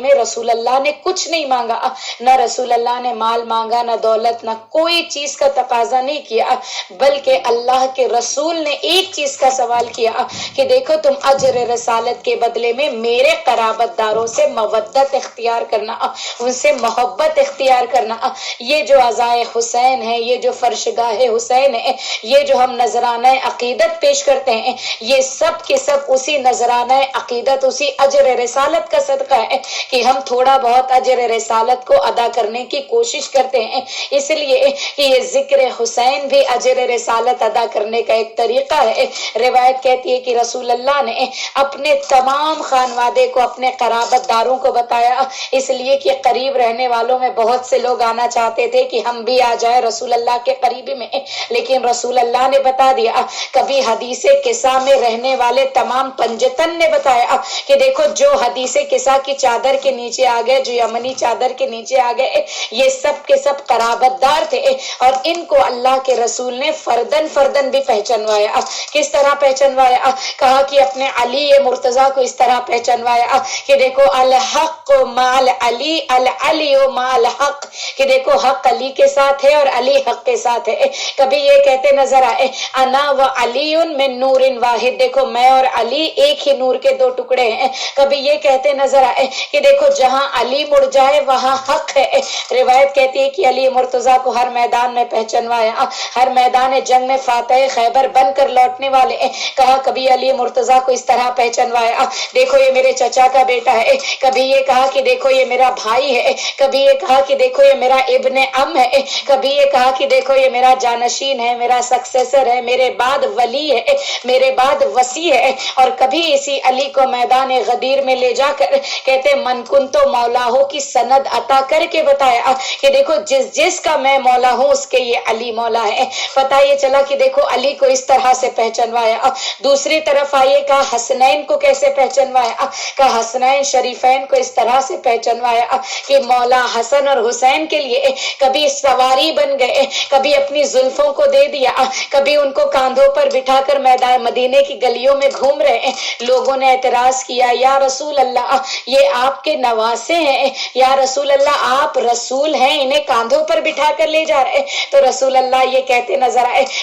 میں رسول اللہ نے کچھ نہیں مانگا، نہ رسول اللہ نے مال مانگا، نہ دولت، نہ کوئی چیز کا تقاضا نہیں کیا، بلکہ اللہ کے رسول نے ایک چیز کا سوال کیا کہ دیکھو تم اجر رسالت کے بدلے میں میرے قرابت داروں سے مودت اختیار کرنا، ان سے محبت اختیار کرنا۔ یہ جو عزائے حسین ہے، یہ جو فرشگاہ حسین ہے، یہ جو ہم نذرانہ عقیدت پیش کرتے ہیں، یہ سب کے سب اسی نذرانہ عقیدت، اسی اجر رسالت کا صدقہ ہے کہ ہم تھوڑا بہت اجر رسالت کو ادا کرنے کی کوشش کرتے ہیں، اس لیے کہ یہ ذکر حسین بھی اجر رسالت ادا کرنے کا ایک طریقہ ہے۔ روایت کہتی ہے کہ رسول اللہ نے اپنے تمام خانوادے کو، اپنے قرابت داروں کو بتایا، اس لیے کہ قریب رہنے والوں میں بہت سے لوگ آنا چاہتے تھے کہ ہم بھی آ جائیں رسول اللہ کے قریبی میں، لیکن رسول اللہ نے بتا دیا۔ کبھی حدیث قصہ میں رہنے والے تمام پنجتن نے بتایا کہ دیکھو جو حدیث قصہ کی چادر کے نیچے آ گئے، جو یمنی چادر کے نیچے آ گئے، یہ سب کے سب قرابت دار تھے، اور ان کو اللہ کے رسول نے فردن فردن بھی پہچانوایا۔ کس طرح پہچانوایا؟ کہا کہ اپنے علی مرتضیٰ کو اس طرح پہچانوایا کہ دیکھو الحق مال علی، العلی مال حق، کہ دیکھو حق علی کے ساتھ ہے اور علی حق کے ساتھ ہے۔ کبھی یہ کہتے نظر آئے انا و علی من نور واحد، دیکھو میں اور علی ایک ہی نور کے دو ٹکڑے ہیں۔ کبھی یہ کہتے نظر آئے کہ دیکھو جہاں علی مڑ جائے وہاں حق ہے۔ روایت کہتی ہے کہ علی مرتضیٰ کو ہر میدان میں پہچانوایا، ہر میدان جنگ میں فاتح خیبر بن کر لوٹنے والے ہیں۔ کہا کبھی علی مرتضیٰ کو اس طرح پہچانوایا، دیکھو یہ میرے چچا کا بیٹا ہے، کبھی یہ کہا کہ دیکھو یہ میرا بھائی ہے، کبھی یہ کہا کہ دیکھو یہ میرا ابن ام ہے، کبھی یہ کہا کہ دیکھو یہ میرا جانشین ہے، میرا سکسیسر ہے، میرے بعد ولی ہے، میرے بعد وصی ہے۔ اور کبھی اسی علی کو میدان غدیر میں لے جا کر کہتے من کنتو مولا ہو کی سند عطا کر کے بتایا کہ دیکھو جس کا میں مولا ہوں اس کے یہ علی مولا ہے۔ پتہ یہ چلا کہ دیکھو علی کو اس طرح سے پہچانوایا۔ دوسری طرف آئیے کہا حسنین کو کیسے پہچانوایا، کہا حسنین شریفین کو اس طرح سے پہچانوایا کہ مولا حسن اور حسین کے لیے کبھی سواری بن گئے، کبھی اپنی زلفوں کو دے دیا، کبھی ان کو کاندھوں پر بٹھا کر میدان مدینے کی گلیوں میں گھوم رہے ہیں۔ لوگوں نے اعتراض کیا یا رسول اللہ یہ آپ کے نواسے ہیں، یا رسول اللہ آپ رسول ہیں، انہیں کاندھوں پر بٹھا کر لے جا رہے۔ تو رسول اللہ یہ کہتے نظر آئے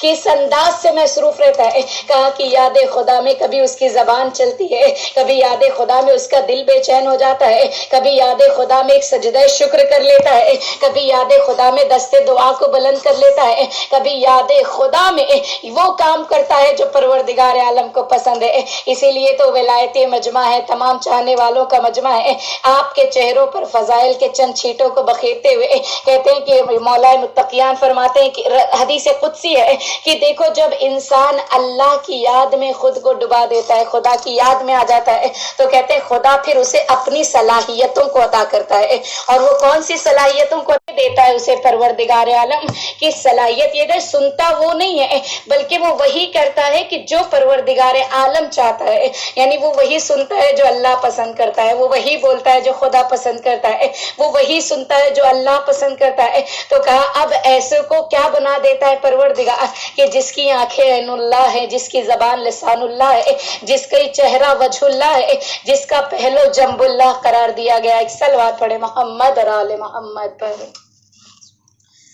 کس انداز سے مصروف رہتا ہے. کہا کہ یاد خدا میں کبھی اس کی زبان چلتی ہے, کبھی یاد خدا میں اس کا دل بے چین ہو جاتا ہے, کبھی یاد خدا میں ایک سجدہ شکر کر لیتا ہے, کبھی یاد خدا میں دستے دعا کو بلند کر لیتا ہے, کبھی یاد خدا میں وہ کام کرتا ہے جو پروردگار عالم کو پسند ہے. اسی لیے تو ولایت مجمع ہے, تمام چاہنے والوں کا مجمع ہے. آپ کے چہروں پر فضائل کے چند چھینٹوں کو بخیرتے ہوئے کہتے ہیں کہ مولا متقیان فرماتے ہیں کہ حدیث قدسی ہے کہ دیکھو جب انسان اللہ کی یاد میں خود کو ڈبا دیتا ہے, خدا کی یاد میں آ جاتا ہے, تو کہتے ہیں خدا پھر اسے اپنی صلاحیتوں کو عطا کرتا ہے. اور وہ کون سی صلاحیتوں کو دیتا ہے اسے پروردگار عالم کی صلاحیت یہ ہے, سنتا وہ نہیں ہے بلکہ وہ وہی کرتا ہے کہ جو پروردگار عالم چاہتا ہے. یعنی وہ وہی سنتا ہے جو اللہ پسند کرتا ہے, وہ وہی بولتا ہے جو خدا پسند کرتا ہے, وہ وہی سنتا ہے جو اللہ پسند کرتا ہے. تو کہا اب ایسے کو کیا بنا دیتا ہے پروردگار کہ جس کی آنکھیں عین اللہ ہے, جس کی زبان لسان اللہ ہے, جس کا چہرہ وجہ اللہ ہے, جس کا پہلو جنب اللہ قرار دیا گیا. ایک صلوات پڑھے محمد اور آل محمد پر.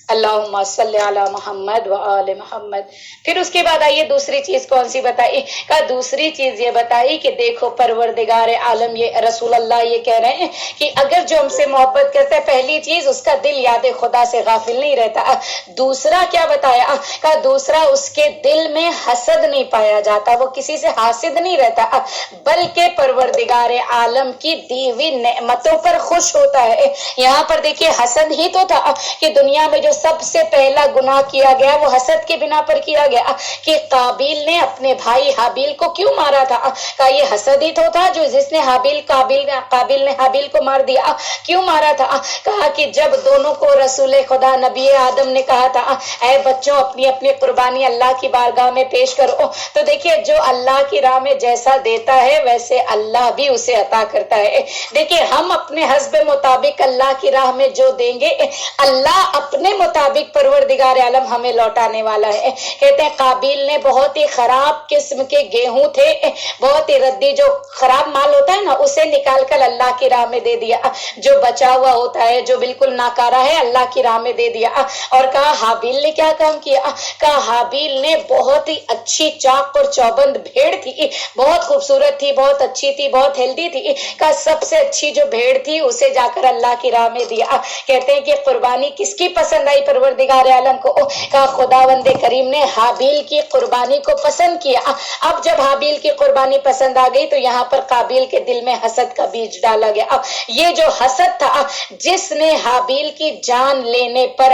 اللہم صلی علی محمد و آل محمد. پھر اس کے بعد آئیے دوسری چیز کون سی بتائی. کہا دوسری چیز یہ بتائی کہ دیکھو پروردگار عالم یہ رسول اللہ یہ کہہ رہے ہیں کہ اگر جو ہم سے محبت کرتا ہے, پہلی چیز اس کا دل یاد خدا سے غافل نہیں رہتا. دوسرا کیا بتایا, کہا دوسرا اس کے دل میں حسد نہیں پایا جاتا, وہ کسی سے حاسد نہیں رہتا بلکہ پروردگار عالم کی دی ہوئی نعمتوں پر خوش ہوتا ہے. یہاں پر دیکھیے حسد ہی تو تھا کہ دنیا میں جو سب سے پہلا گناہ کیا گیا وہ حسد کے بنا پر کیا گیا کہ قابیل نے اپنے بھائی حابیل کو کیوں مارا تھا. کہا یہ حسد ہی تو تھا جو جس نے قابیل نے حابیل کو مار دیا. کیوں مارا تھا, کہا کہ جب دونوں کو رسول خدا نبی آدم نے کہا تھا اے بچوں اپنی اپنی قربانی اللہ کی بارگاہ میں پیش کرو, تو دیکھیے جو اللہ کی راہ میں جیسا دیتا ہے ویسے اللہ بھی اسے عطا کرتا ہے. دیکھیے ہم اپنے حسب مطابق اللہ کی راہ میں جو دیں گے اللہ اپنے مطابق پروردگار عالم ہمیں لوٹانے والا ہے. کہتے ہیں قابیل نے بہت ہی خراب قسم کے گیہوں تھے, بہت ہی ردی جو خراب مال ہوتا ہے نا اسے نکال کر اللہ کی راہ میں دے دیا, جو بچا ہوا ہوتا ہے جو بالکل ناکارہ ہے اللہ کی راہ میں دے دیا. اور کہا حابیل نے کیا کام کیا, کہا حابیل نے بہت ہی اچھی چاق اور چوبند بھیڑ تھی, بہت خوبصورت تھی, بہت اچھی تھی, بہت ہیلدی تھی, کہا سب سے اچھی جو بھیڑ تھی اسے جا کر اللہ کی راہ میں دیا. کہتے ہیں کہ قربانی کس کی پسند آئی پروردگار عالم کو, کہا خداوند کریم نے حابیل کی قربانی کو پسند کیا. اب جب حابیل کی قربانی پسند آ گئی تو یہاں پر قابیل کے دل میں حسد کا بیج ڈالا گیا. اب یہ جو حسد تھا جس نے حابیل کی جان لینے پر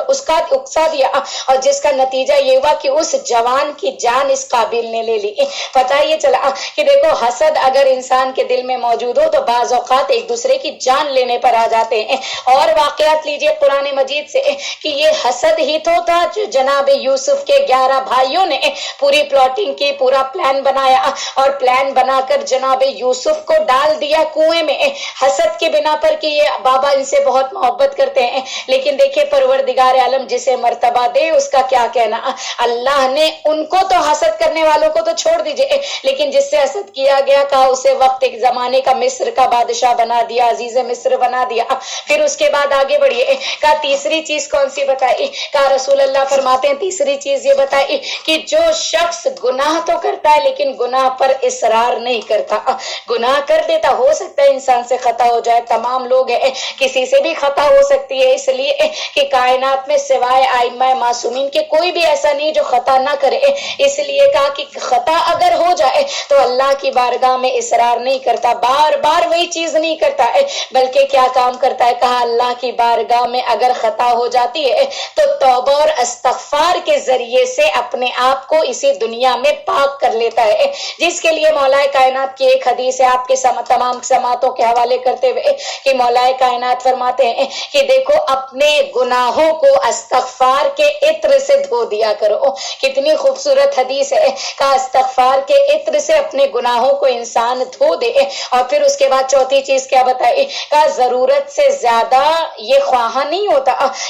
اس کا اکسا دیا اور جس کا نتیجہ یہ ہوا کہ اس جوان کی جان اس قابیل نے لے لی. پتہ یہ چلا کہ دیکھو حسد اگر انسان کے دل میں موجود ہو تو بعض اوقات ایک دوسرے کی جان لینے پر آ جاتے ہیں. اور واقعات لیجئے قرآن مجید سے کہ یہ حسد ہی تو تھا جو جناب یوسف کے 11 بھائیوں نے پوری پلاٹنگ کی, پورا پلان بنایا اور پلان بنا کر جناب یوسف کو ڈال دیا کنویں میں حسد کے بنا پر کہ یہ بابا ان سے بہت محبت کرتے ہیں. لیکن دیکھیں پروردگار عالم جسے مرتبہ دے اس کا کیا کہنا. اللہ نے ان کو تو حسد کرنے والوں کو تو چھوڑ دیجئے, لیکن جس سے حسد کیا گیا کہا اسے وقت ایک زمانے کا مصر کا بادشاہ بنا دیا, عزیز مصر بنا دیا. پھر اس کے بعد آگے بڑھیے, کہا تیسری چیز کون سی بتائی, کہا رسول اللہ فرماتے ہیں تیسری چیز یہ بتائی کہ جو شخص گناہ تو کرتا ہے لیکن گناہ پر اصرار نہیں کرتا. گناہ کر دیتا, ہو سکتا ہے انسان سے خطا ہو جائے, تمام لوگ ہیں, کسی سے بھی خطا ہو سکتی ہے, اس لیے کہ کائنات میں سوائے ائمہ معصومین کے کوئی بھی ایسا نہیں جو خطا نہ کرے. اس لیے کہا کہ خطا اگر ہو جائے تو اللہ کی بارگاہ میں اصرار نہیں کرتا, بار بار وہی چیز نہیں کرتا ہے, بلکہ کیا کام کرتا ہے, کہا اللہ کی بارگاہ میں اگر خطا ہو جاتی ہے تو توبہ اور استغفار کے ذریعے سے اپنے آپ کو اسی دنیا میں پاک کر لیتا ہے. جس کے لیے مولا کائنات کی ایک حدیث ہے آپ کے تمام سماعتوں کے حوالے کرتے ہوئے کہ مولا کائنات فرماتے ہیں کہ دیکھو اپنے گناہوں کو استغفار کے عطر سے دھو دیا کرو. کتنی خوبصورت حدیث ہے, کہا استغفار کے عطر سے اپنے گناہوں کو انسان دھو دے. اور پھر اس کے بعد چوتھی چیز کیا بتائی, کہا ضرورت سے زیادہ یہ خواہاں نہیں ہوتا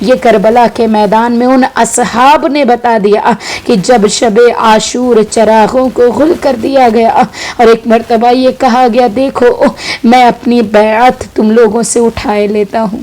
یہ کربلا کے میدان میں ان اصحاب نے بتا دیا کہ جب شب عاشور چراغوں کو غل کر دیا گیا اور ایک مرتبہ یہ کہا گیا دیکھو میں اپنی بیعت تم لوگوں سے اٹھائے لیتا ہوں،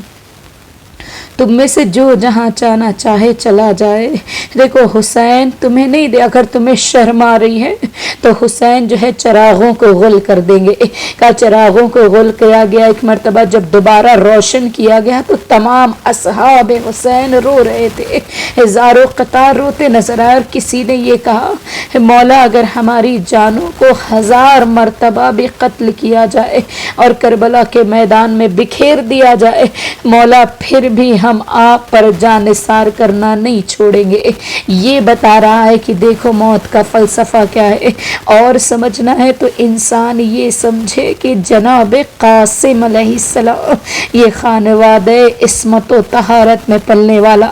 تم میں سے جو جہاں چاہنا چاہے چلا جائے۔ دیکھو حسین تمہیں نہیں دے، اگر تمہیں شرم آ رہی ہے تو حسین جو ہے چراغوں کو غل کر دیں گے۔ کہا چراغوں کو غل کیا گیا، ایک مرتبہ جب دوبارہ روشن کیا گیا تو تمام اصحاب حسین رو رہے تھے، ہزاروں قطار روتے نظر آئے، اور کسی نے یہ کہا مولا اگر ہماری جانوں کو 1000 مرتبہ بھی قتل کیا جائے اور کربلا کے میدان میں بکھیر دیا جائے، مولا پھر بھی ہم آپ پر جان نثار کرنا نہیں چھوڑیں گے۔ یہ بتا رہا ہے کہ دیکھو موت کا فلسفہ کیا ہے، اور سمجھنا ہے تو انسان یہ سمجھے کہ جناب قاسم علیہ السلام یہ خانوادہ عصمت و طہارت میں پلنے والا،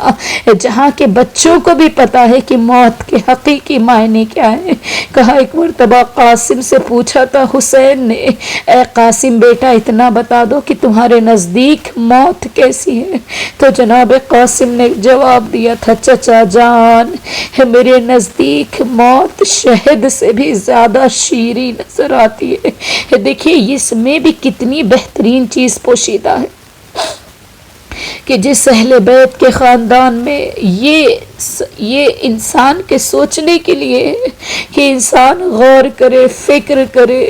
جہاں کے بچوں کو بھی پتا ہے کہ موت کے حقیقی معنی کیا ہے۔ کہا ایک مرتبہ قاسم سے پوچھا تھا حسین نے، اے قاسم بیٹا اتنا بتا دو کہ تمہارے نزدیک موت کیسی ہے؟ تو جناب قاسم نے جواب دیا تھا چچا جان میرے نزدیک موت شہد سے بھی زیادہ شیریں نظر آتی ہے۔ دیکھیے اس میں بھی کتنی بہترین چیز پوشیدہ ہے کہ جس اہل بیت کے خاندان میں یہ انسان کے سوچنے کے لیے ہے کہ انسان غور کرے، فکر کرے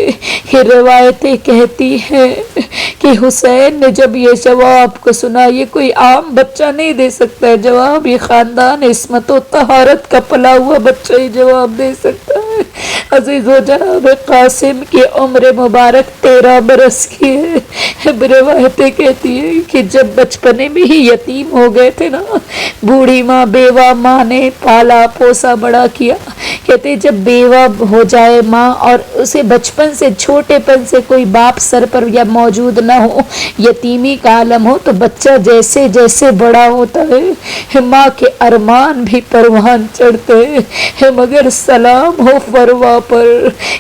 کہ روایتیں کہتی ہیں کہ حسین نے جب یہ جواب کو سنا، یہ کوئی عام بچہ نہیں دے سکتا ہے جواب، یہ خاندان عصمت و طہارت کا پلا ہوا بچہ ہی جواب دے سکتا ہے۔ عزیزو جناب قاسم کی عمر مبارک 13 برس کی ہے۔ روایتیں کہتی ہیں کہ جب بچپنے میں ہی یتیم ہو گئے تھے نا، بوڑھی ماں بیوہ ماں نے پالا پوسا بڑا کیا، کہتے جب بیوہ ہو جائے ماں اور اسے بچپن سے چھوٹے پن سے کوئی باپ سر پر یا موجود نہ ہو، یتیمی کا عالم ہو، تو بچہ جیسے جیسے بڑا ہوتا ہے ماں کے ارمان بھی پروان چڑھتے ہیں، مگر سلام ہو فروا پر۔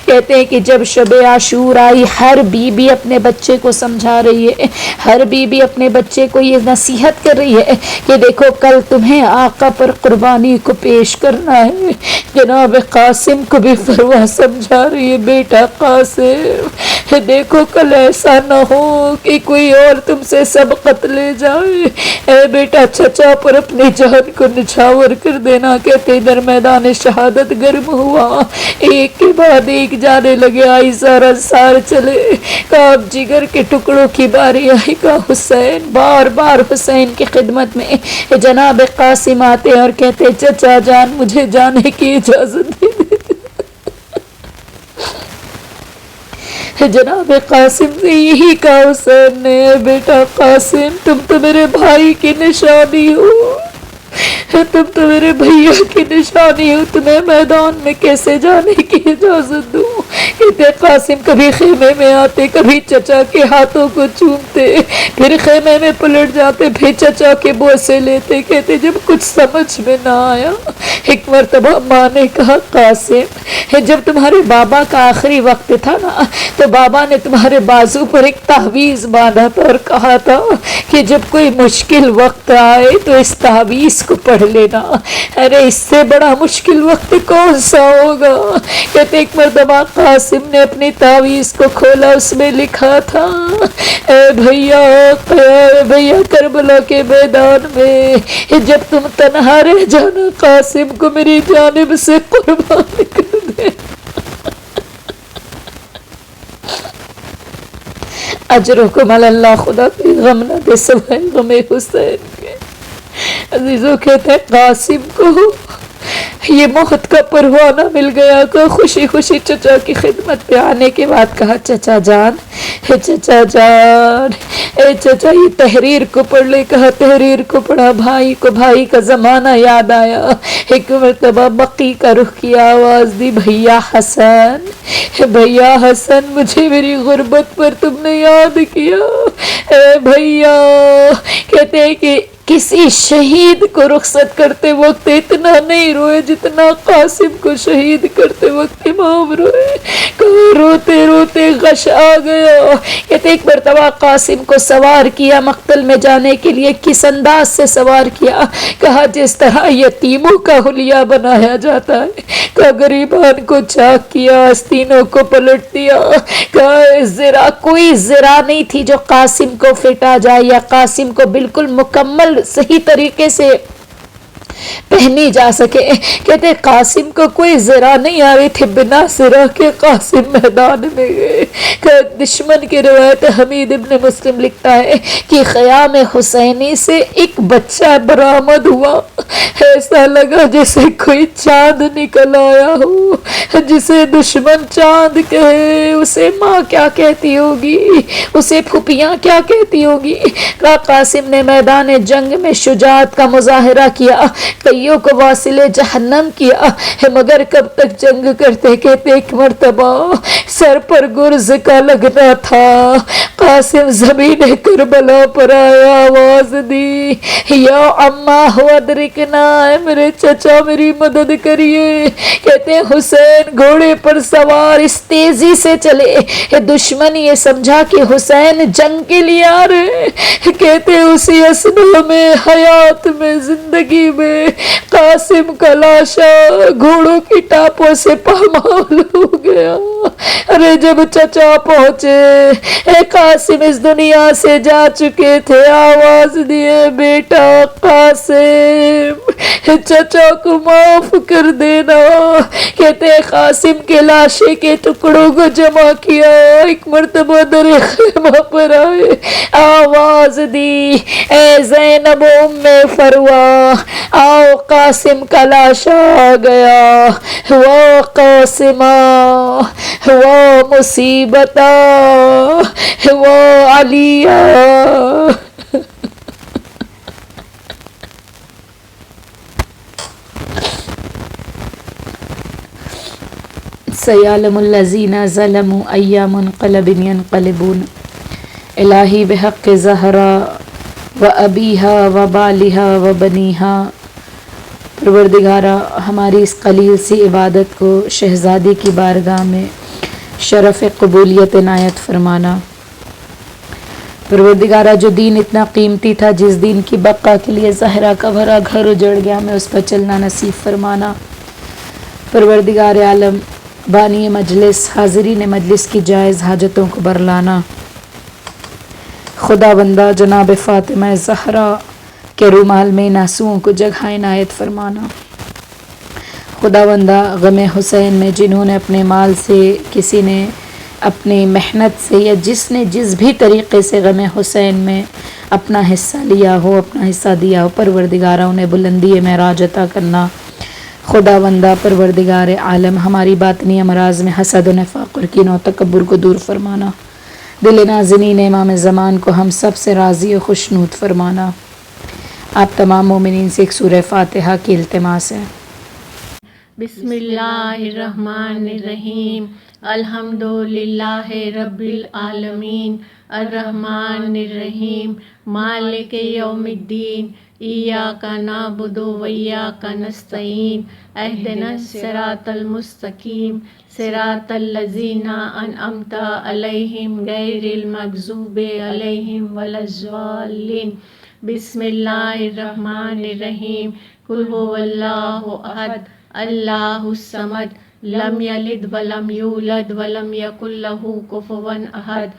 کہتے ہیں کہ جب شب عاشور آئی، ہر بیوی اپنے بچے کو سمجھا رہی ہے، ہر بیوی اپنے بچے کو یہ نصیحت کر رہی ہے کہ دیکھو کل تمہیں آقا پر قربانی کو پیش کرنا ہے۔ جناب قاسم کو بھی فروا سمجھا رہی ہے بیٹا قاسم دیکھو کل ایسا نہ ہو کہ کوئی اور تم سے سبقت لے جائے، اے بیٹا چچا پر اپنی جان کو نچھاور کر دینا۔ کہتے ادھر میدان شہادت گرم ہوا، ایک کے بعد ایک جانے لگے، آئی سارا سار چلے، کہا اب جگر کے ٹکڑوں کی باری آئی، کہا حسین، بار بار حسین کی خدمت میں جناب قاسم آتے اور کہتے چچا جان مجھے جانے کی اجازت دے دے۔ جناب قاسم سے یہی کہا حسین نے، بیٹا قاسم تم تو میرے بھائی کی نشانی ہو، تم تو میرے بھیا کی نشانی ہو، تمہیں میدان میں کیسے جانے کی اجازت دوں؟ کہتے قاسم کبھی خیمے میں آتے، کبھی چچا کے ہاتھوں کو چومتے، پھر خیمے میں پلٹ جاتے، پھر چچا کے بوسے لیتے۔ کہتے جب کچھ سمجھ میں نہ آیا، ایک مرتبہ ماں نے کہا قاسم جب تمہارے بابا کا آخری وقت تھا نا، تو بابا نے تمہارے بازو پر ایک تعویذ باندھا تھا اور کہا تھا کہ جب کوئی مشکل وقت آئے تو اس تعویذ کو پڑھ لینا۔ ارے اس سے بڑا مشکل وقت کون سا ہوگا؟ کہتے ایک مرتبہ قاسم نے اپنی تعویذ کو کھولا، اس میں لکھا تھا اے بھیا کربلا کے میدان میں جب تم تنہا رہ جانا، قاسم کو میری جانب سے قربان کر دے۔ اجرکم علی اللہ، خدا کوئی غم نہ دے سوائے غم حسین کے۔ عزیزوں کہتے ہیں قاسم کو یہ موت کا پروانہ مل گیا، کہ خوشی خوشی چچا کی خدمت پہ آنے کے بعد کہا چچا جان چچا جان اے چچا یہ تحریر کو پڑھ لے، کہا تحریر کو پڑھا، بھائی کو بھائی کا زمانہ یاد آیا، ایک مرتبہ بقی کا رخ کیا، آواز دی بھیا حسن مجھے میری غربت پر تم نے یاد کیا، اے بھیا۔ کہتے ہیں کہ کسی شہید کو رخصت کرتے وقت اتنا نہیں روئے جتنا قاسم کو شہید کرتے وقت امام روئے. روتے روتے غش آ گیا. کہتے ایک مرتبہ قاسم کو سوار کیا مقتل میں جانے کے لیے. کس انداز سے سوار کیا؟ کہا جس طرح یتیموں کا حلیہ بنایا جاتا ہے. کہا غریبان کو چاک کیا، آستینوں کو پلٹ دیا. کہا کوئی زرا نہیں تھی جو قاسم کو فٹا جائے یا قاسم کو بالکل مکمل صحیح طریقے سے پہنی جا سکے. کہتے قاسم کو کوئی زرا نہیں آ رہی تھی. بنا زرا کے قاسم میدان میں گئے. دشمن کی روایت حمید ابن مسلم لکھتا ہے کہ خیام حسینی سے ایک بچہ برآمد ہوا. ایسا لگا جیسے کوئی چاند نکل آیا ہو. جسے دشمن چاند کہے اسے ماں کیا کہتی ہوگی، اسے پھوپھیاں کیا کہتی ہوگی. قاسم نے میدان جنگ میں شجاعت کا مظاہرہ کیا، کئیوں کو واصل جہنم کیا، مگر کب تک جنگ کرتے. کہتے ایک مرتبہ سر پر گرز کا لگنا تھا. قاسم زمین کربلا پر آیا، آواز دی یا اماں ادرکنا، میرے چچا میری مدد کریے. کہتے حسین گھوڑے پر سوار اس تیزی سے چلے. دشمن یہ سمجھا کہ حسین جنگ کے لیے آ رہے. کہتے اسی اثنا میں حیات میں زندگی میں قاسم کا لاشا گھوڑوں کی ٹاپوں سے پامال ہو گیا. ارے جب چچا پہنچے، اے قاسم اس دنیا سے جا چکے تھے. آواز دیے بیٹا قاسم چچا کو معاف کر دینا. کہتے قاسم کے لاشے کے ٹکڑوں کو جمع کیا. ایک مرتبہ در خیمہ پر آئے، آواز دی اے زینب ام فروا، آؤ قاسم کا لاشا آ گیا. وہ قاسمہ، وہ مصیبتہ، وہ علیہ. سیعلم الذین ظلموا ای منقلب ینقلبون. الہی بحق زہرا و ابیہا و بالہا و بنیہا. پروردگارہ ہماری اس قلیل سی عبادت کو شہزادی کی بارگاہ میں شرف قبولیت عنایت فرمانا. پروردگارہ جو دین اتنا قیمتی تھا، جس دین کی بقا کے لیے زہرا کا بھرا گھر اجڑ گیا، میں اس پر چلنا نصیب فرمانا. پروردگار عالم، بانی مجلس، حاضرین مجلس کی جائز حاجتوں کو برلانا. خدا بندہ جناب فاطمہ زہرا کے رومال میں ناسوؤں کو جگہ عنایت فرمانا. خدا بندہ غم حسین میں جنہوں نے اپنے مال سے، کسی نے اپنی محنت سے، یا جس نے جس بھی طریقے سے غم حسین میں اپنا حصہ لیا ہو، اپنا حصہ دیا ہو، پروردگارہ انہیں بلندی معراج عطا کرنا. خدا بندہ پروردگار عالم ہماری باطنی امراض میں حسد و نفاق اور کین و تکبر کو دور فرمانا. دل نازنین امام زمان کو ہم سب سے راضی و خوشنود فرمانا. آپ تمام مومنین سے ایک سورہ فاتحہ کی التماس ہے. بسم اللہ الرحمن الرحیم. الحمد للہ رب العالمین الرحمن الرحیم مالک یوم الدین. ایاک نعبد و ایاک نستعین. اہدنا الصراط المستقیم صراط الذین انعمت علیہم غیر المغضوب علیہم ولا الضالین. بسم اللہ الرحمن الرحیم. قل هو اللہ احد اللہ الصمد لم یلد ولم یولد ولم یکن له کفوا احد.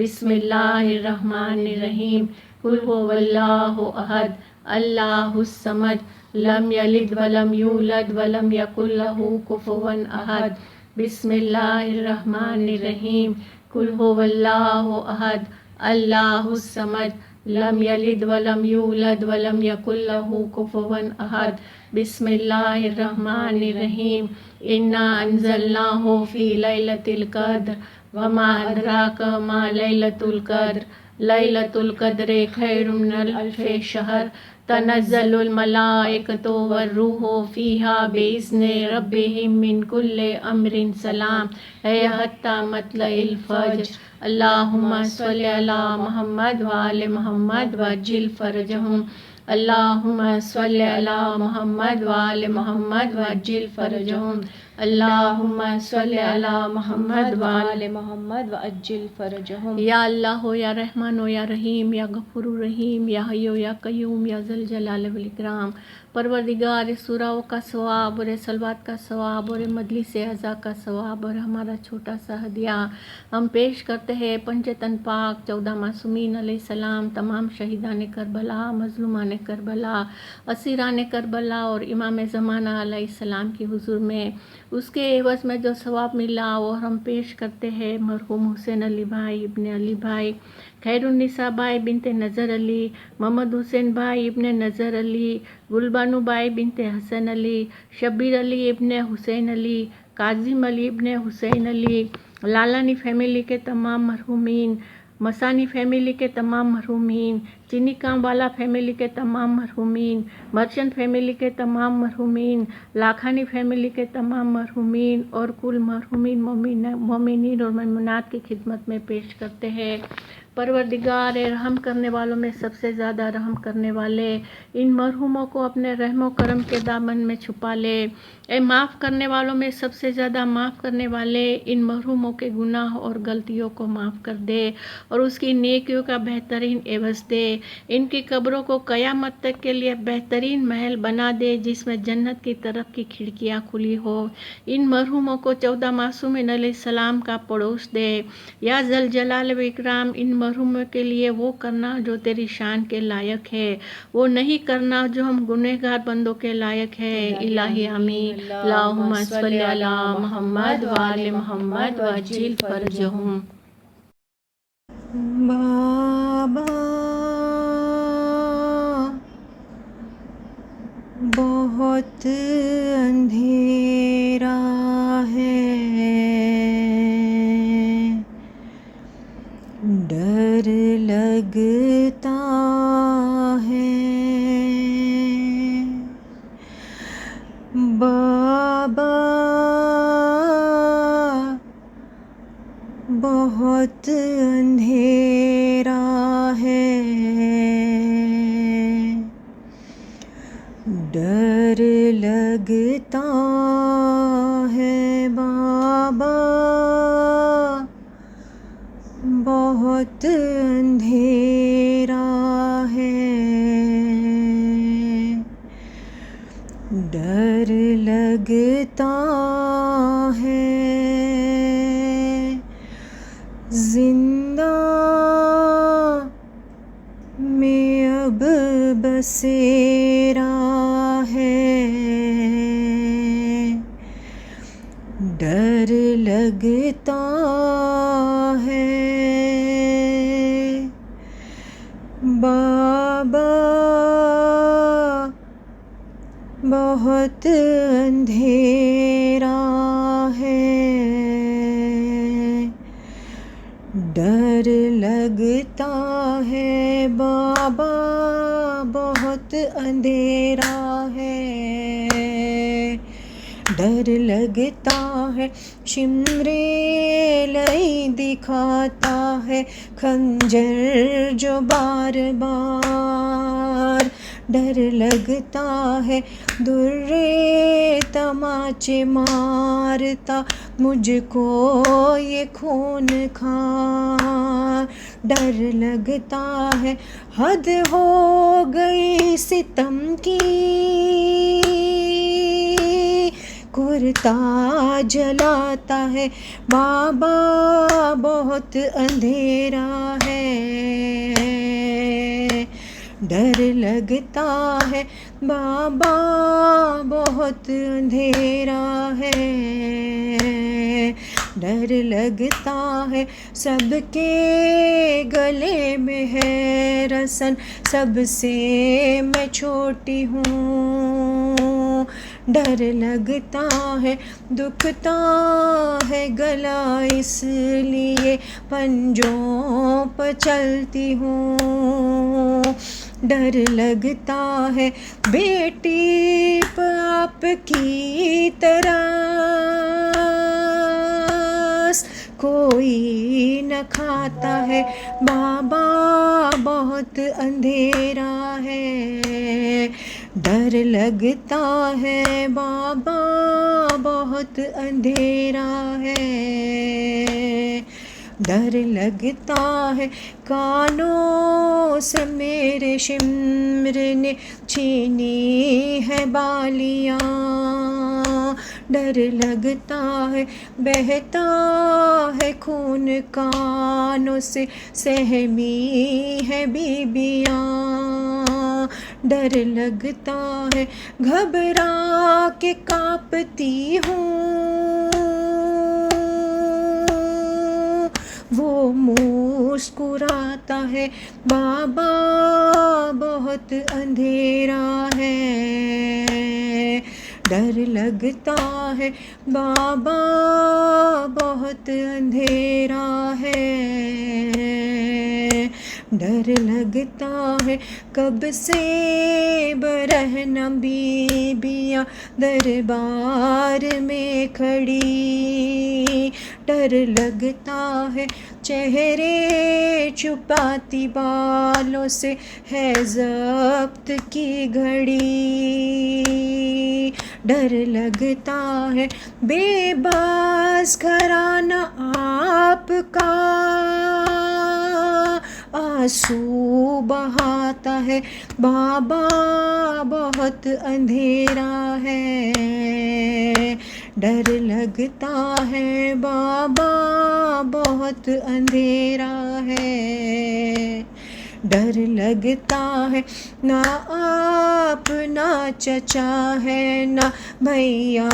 بسم اللہ الرحمن الرحیم. قل هو اللہ احد اللہ الصمد لم یلد ولم یولد ولم یکن له کفوا احد. بسم اللہ الرحمن الرحیم. قل هو اللہ احد اللہ الصمد لم یلد ولم یولد ولم یکن له کفوا احد. بسم اللہ الرحمن الرحیم. انا انزلناہ فی لیلۃ القدر وما ادراک ما لیلۃ القدر. لیلۃ القدر خیر من الف شہر. تنزل الملائکۃ والروح فیہا بإذن ربہم من کل امر سلام ہی حتی مطلع الفجر. اللہم صلی علی محمد وآل محمد وعجل فرجہم. اللهم صل على محمد وآل محمد وعجل فرجهم اللهم صل على محمد وآل محمد وعجل فرجهم. یا اللہ ہو یا رحمان ہو یا رحیم یا غفور الرحیم یا حی یا قیوم یا ذل جلال والاکرام. پروردگار سوراؤں کا ثواب اور صلوات کا ثواب اور مجلس اعزا کا ثواب اور ہمارا چھوٹا سا ہدیہ ہم پیش کرتے ہیں پنجتن پاک 14 معصومین علیہ السلام، تمام شہیدان کربلا، مظلومان کربلا، اسیران کربلا اور امام زمانہ علیہ السلام کی حضور میں. اس کے عوض میں جو ثواب ملا وہ ہم پیش کرتے ہیں مرحوم حسین علی بھائی ابن علی بھائی، خیر النساء بھائی بنت نظر علی، محمد حسین بھائی ابن نظر علی، گلبانو بھائی بنت حسن علی، شبیر علی ابن حسین علی، کاظم علی ابن حسین علی، لالانی فیملی کے تمام مرحومین، مسانی فیملی کے تمام مرحومین، چینی کام والا فیملی کے تمام مرحومین، مرچنٹ فیملی کے تمام مرحومین، لاکھانی فیملی کے تمام مرحومین اور کل مرحومین مومنین اور مومنات کی خدمت میں پیش کرتے ہیں. پروردگار رحم کرنے والوں میں سب سے زیادہ رحم کرنے والے، ان مرحوموں کو اپنے رحم و کرم کے دامن میں چھپا لے. اے معاف کرنے والوں میں سب سے زیادہ معاف کرنے والے، ان مرحوموں کے گناہ اور غلطیوں کو معاف کر دے اور اس کی نیکیوں کا بہترین عوض دے. ان کی قبروں کو قیامت تک کے لیے بہترین محل بنا دے جس میں جنت کی طرف کی کھڑکیاں کھلی ہو. ان مرحوموں کو 14 معصومین علیہ السلام کا پڑوس دے. یا ذل جلال و اکرام، ان مرحوموں کے لیے وہ کرنا جو تیری شان کے لائق ہے، وہ نہیں کرنا جو ہم گنہگار بندوں کے لائق ہے. الہی آمین. اللہم صلی علی محمد وآل محمد وعجل فرجہم. بابا بہت اندھیرا ہے، ڈر لگتا ہے. بابا بہت اندھیرا ہے، ڈر لگتا ہے. بابا بہت اندھیرا ہے، ڈر لگتا ہے. زندہ میں اب بسیرا ہے، ڈر لگتا ہے. بابا بہت اندھیرا ہے، ڈر لگتا ہے. بابا بہت اندھیرا ہے، ڈر لگتا ہے. شمرے لئی دکھاتا ہے خنجر جو بار بار، ڈر لگتا ہے. درے تماچے مارتا مجھ کو یہ خون خار، ڈر لگتا ہے. حد ہو گئی ستم کی، کرتا جلاتا ہے. بابا بہت اندھیرا ہے، ڈر لگتا ہے. بابا بہت اندھیرا ہے، ڈر لگتا ہے. سب کے گلے میں ہے رسن، سب سے میں چھوٹی ہوں، ڈر لگتا ہے. دکھتا ہے گلا اس لیے پنجوں پر چلتی ہوں، ڈر لگتا ہے. بیٹی باپ کی طرح کوئی نہ کھاتا ہے بابا بہت اندھیرا ہے، ڈر لگتا ہے بابا بہت اندھیرا ہے، ڈر لگتا ہے کانوں سے میرے شمر نے چھینی ہے بالیاں، ڈر لگتا ہے بہتا ہے خون کانوں سے سہمی ہے بیبیاں، ڈر لگتا ہے گھبرا کے کانپتی ہوں، وہ مسکراتا ہے بابا بہت اندھیرا ہے، ڈر لگتا ہے بابا بہت اندھیرا ہے، ڈر لگتا ہے کب سے برہنہ بیبیاں دربار میں کھڑی، ڈر لگتا ہے چہرے چھپاتی بالوں سے ہے ضبط کی گھڑی، ڈر لگتا ہے بے بس گھرانہ آپ کا آنسو بہاتا ہے بابا بہت اندھیرا ہے، ڈر لگتا ہے بابا بہت اندھیرا ہے، ڈر لگتا ہے نہ آپ نہ چچا ہے نہ بھیا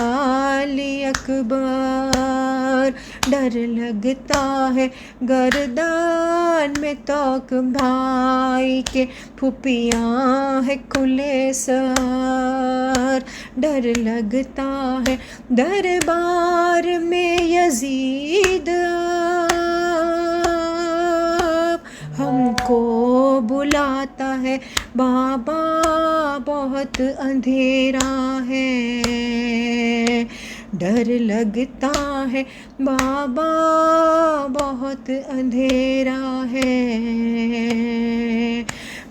علی اکبر، ڈر لگتا ہے گردان میں توک بھائی کے پھوپھیاں ہے کھلے سر، ڈر لگتا ہے دربار میں یزید ہم کو بلاتا ہے بابا بہت اندھیرا ہے، ڈر لگتا ہے بابا بہت اندھیرا ہے،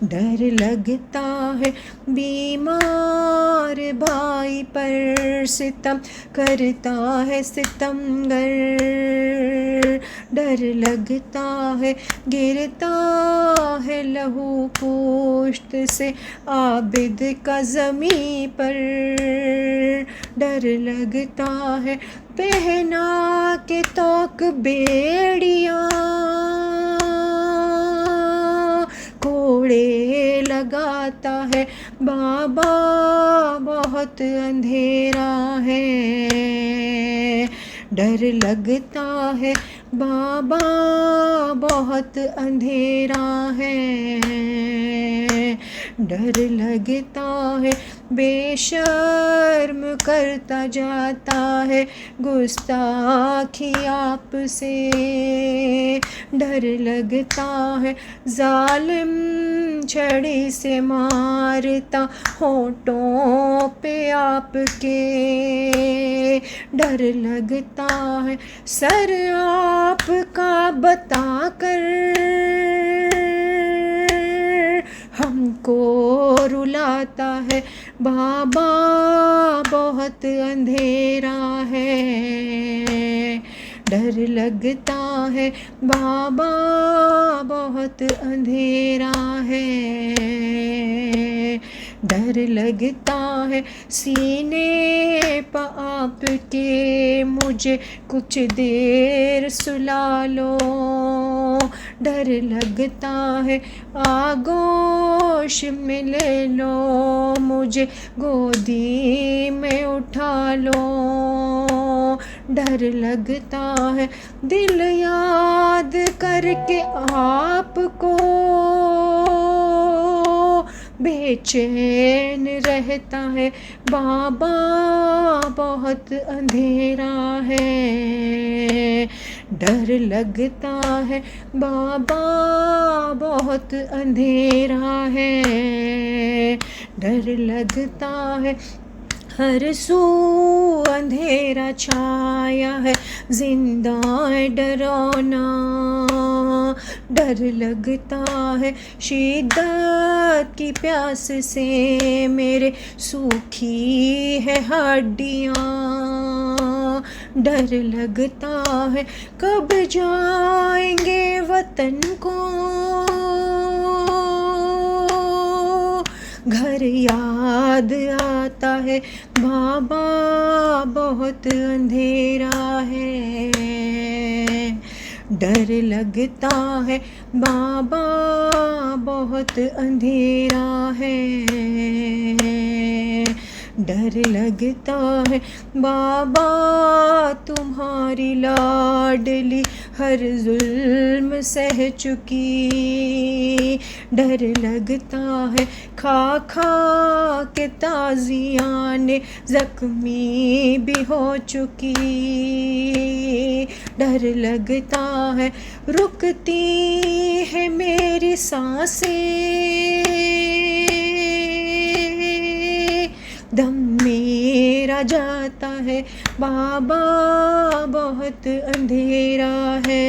ڈر لگتا ہے بیمار بھائی پر ستم کرتا ہے ستمگر، ڈر لگتا ہے گرتا ہے لہو پشت سے عابد کا زمیں پر، ڈر لگتا ہے پہنا کے توک بیڑیاں کوڑے لگاتا ہے بابا بہت اندھیرا ہے، ڈر لگتا ہے بابا بہت اندھیرا ہے، ڈر لگتا ہے بے شرم کرتا جاتا ہے گستاخی آپ سے، ڈر لگتا ہے ظالم چھڑی سے مارتا ہونٹوں پہ آپ کے، ڈر لگتا ہے سر آپ کا بتا کر ہم کو رلاتا ہے بابا بہت اندھیرا ہے، ڈر لگتا ہے بابا بہت اندھیرا ہے، ڈر لگتا ہے سینے پہ آپ کے مجھے کچھ دیر سلا لو، ڈر لگتا ہے آغوش میں لے لو مجھے گودی میں اٹھا لو، ڈر لگتا ہے دل یاد کر کے آپ کو بے چین رہتا ہے بابا بہت اندھیرا ہے، ڈر لگتا ہے بابا بہت اندھیرا ہے، ڈر لگتا ہے ہر سو اندھیرا چھایا ہے زندہ ڈرانا، ڈر لگتا ہے شدت کی پیاس سے میرے سوکھی ہے ہڈیاں، ڈر لگتا ہے کب جائیں گے وطن کو، گھر یاد آتا ہے بابا بہت اندھیرا ہے، ڈر لگتا ہے بابا بہت اندھیرا ہے، ڈر لگتا ہے بابا تمہاری لاڈلی ہر ظلم سہ چکی، ڈر لگتا ہے کھا کھا کے تازیان زخمی بھی ہو چکی، ڈر لگتا ہے رکتی ہے میری سانسیں، دم میرا جاتا ہے بابا بہت اندھیرا ہے،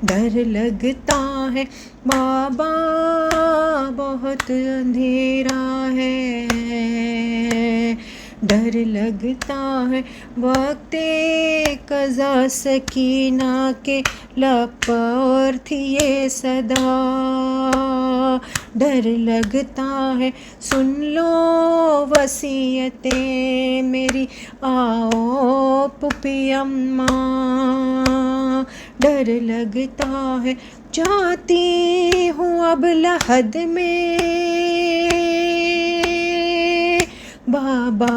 ڈر لگتا ہے بابا بہت اندھیرا ہے، ڈر لگتا ہے وقت قضا سکینہ کے لب پر تھی یہ صدا، ڈر لگتا ہے سن لو وصیتیں میری آؤ پھوپھی اماں، ڈر لگتا ہے جاتی ہوں اب لحد میں، بابا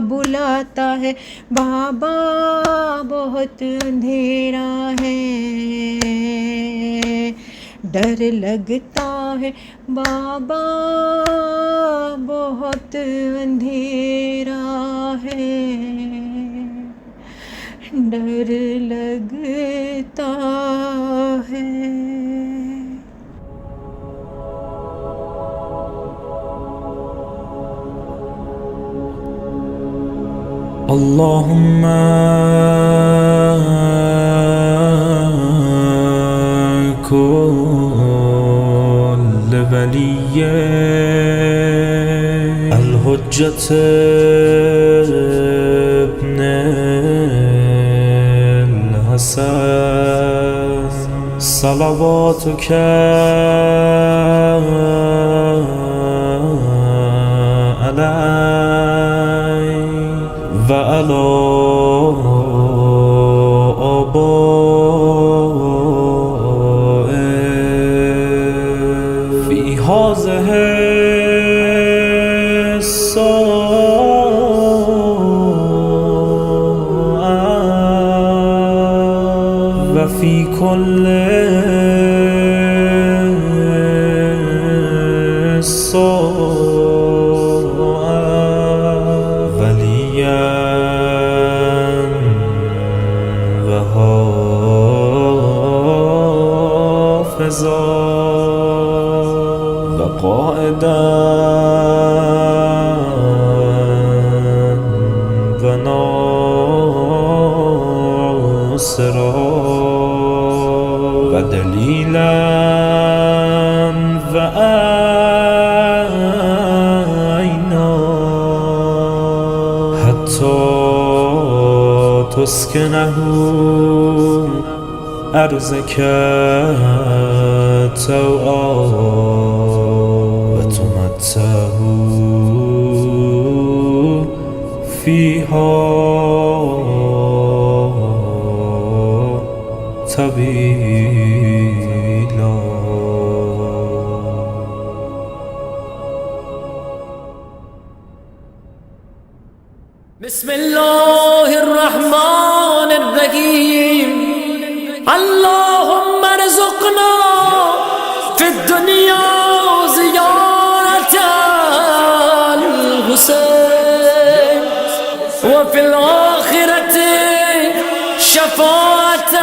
بلاتا ہے بابا بہت اندھیرا ہے، ڈر لگتا ہے بابا بہت اندھیرا ہے، ڈر لگتا ہے۔ اللهم كل ولي الحجة ابن الحسن صلواتك عليه وعلى آبائه في هذه الساعة وفي كل وقائدا وناصرا ودليلا وعينا حتى تسكنه أرضك توعا وتمتعه فيها طويلا. بسم الله الرحمن الرحيم. اللهم ارزقنا في الدنيا زيارة الحسين وفي الآخرة شفاعة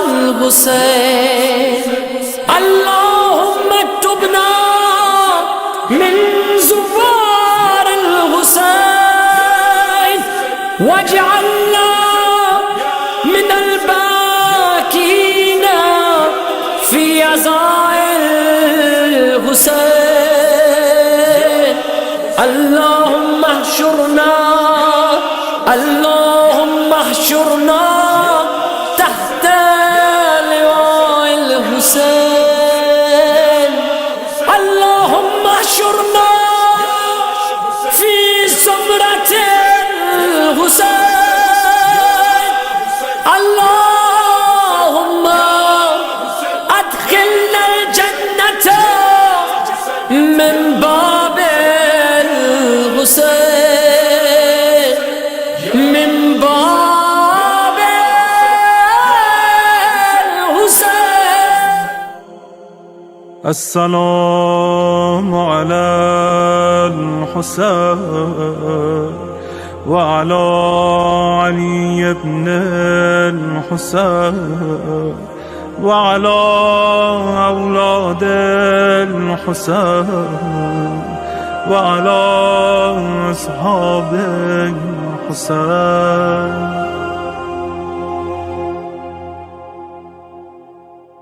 الحسين. اللهم اكتبنا من زوار الحسين واجعلنا من الباكين عزائر الحسين اللهم احشرنا اللهم احشرنا تحت لواء الحسين اللهم احشرنا في زمرة الحسين اللهم ادخلنا الجنة من باب الحسين من باب الحسين. السلام على الحسين وعلى علي بن الحسين وعلى أولاد الحسين وعلى أصحاب الحسين.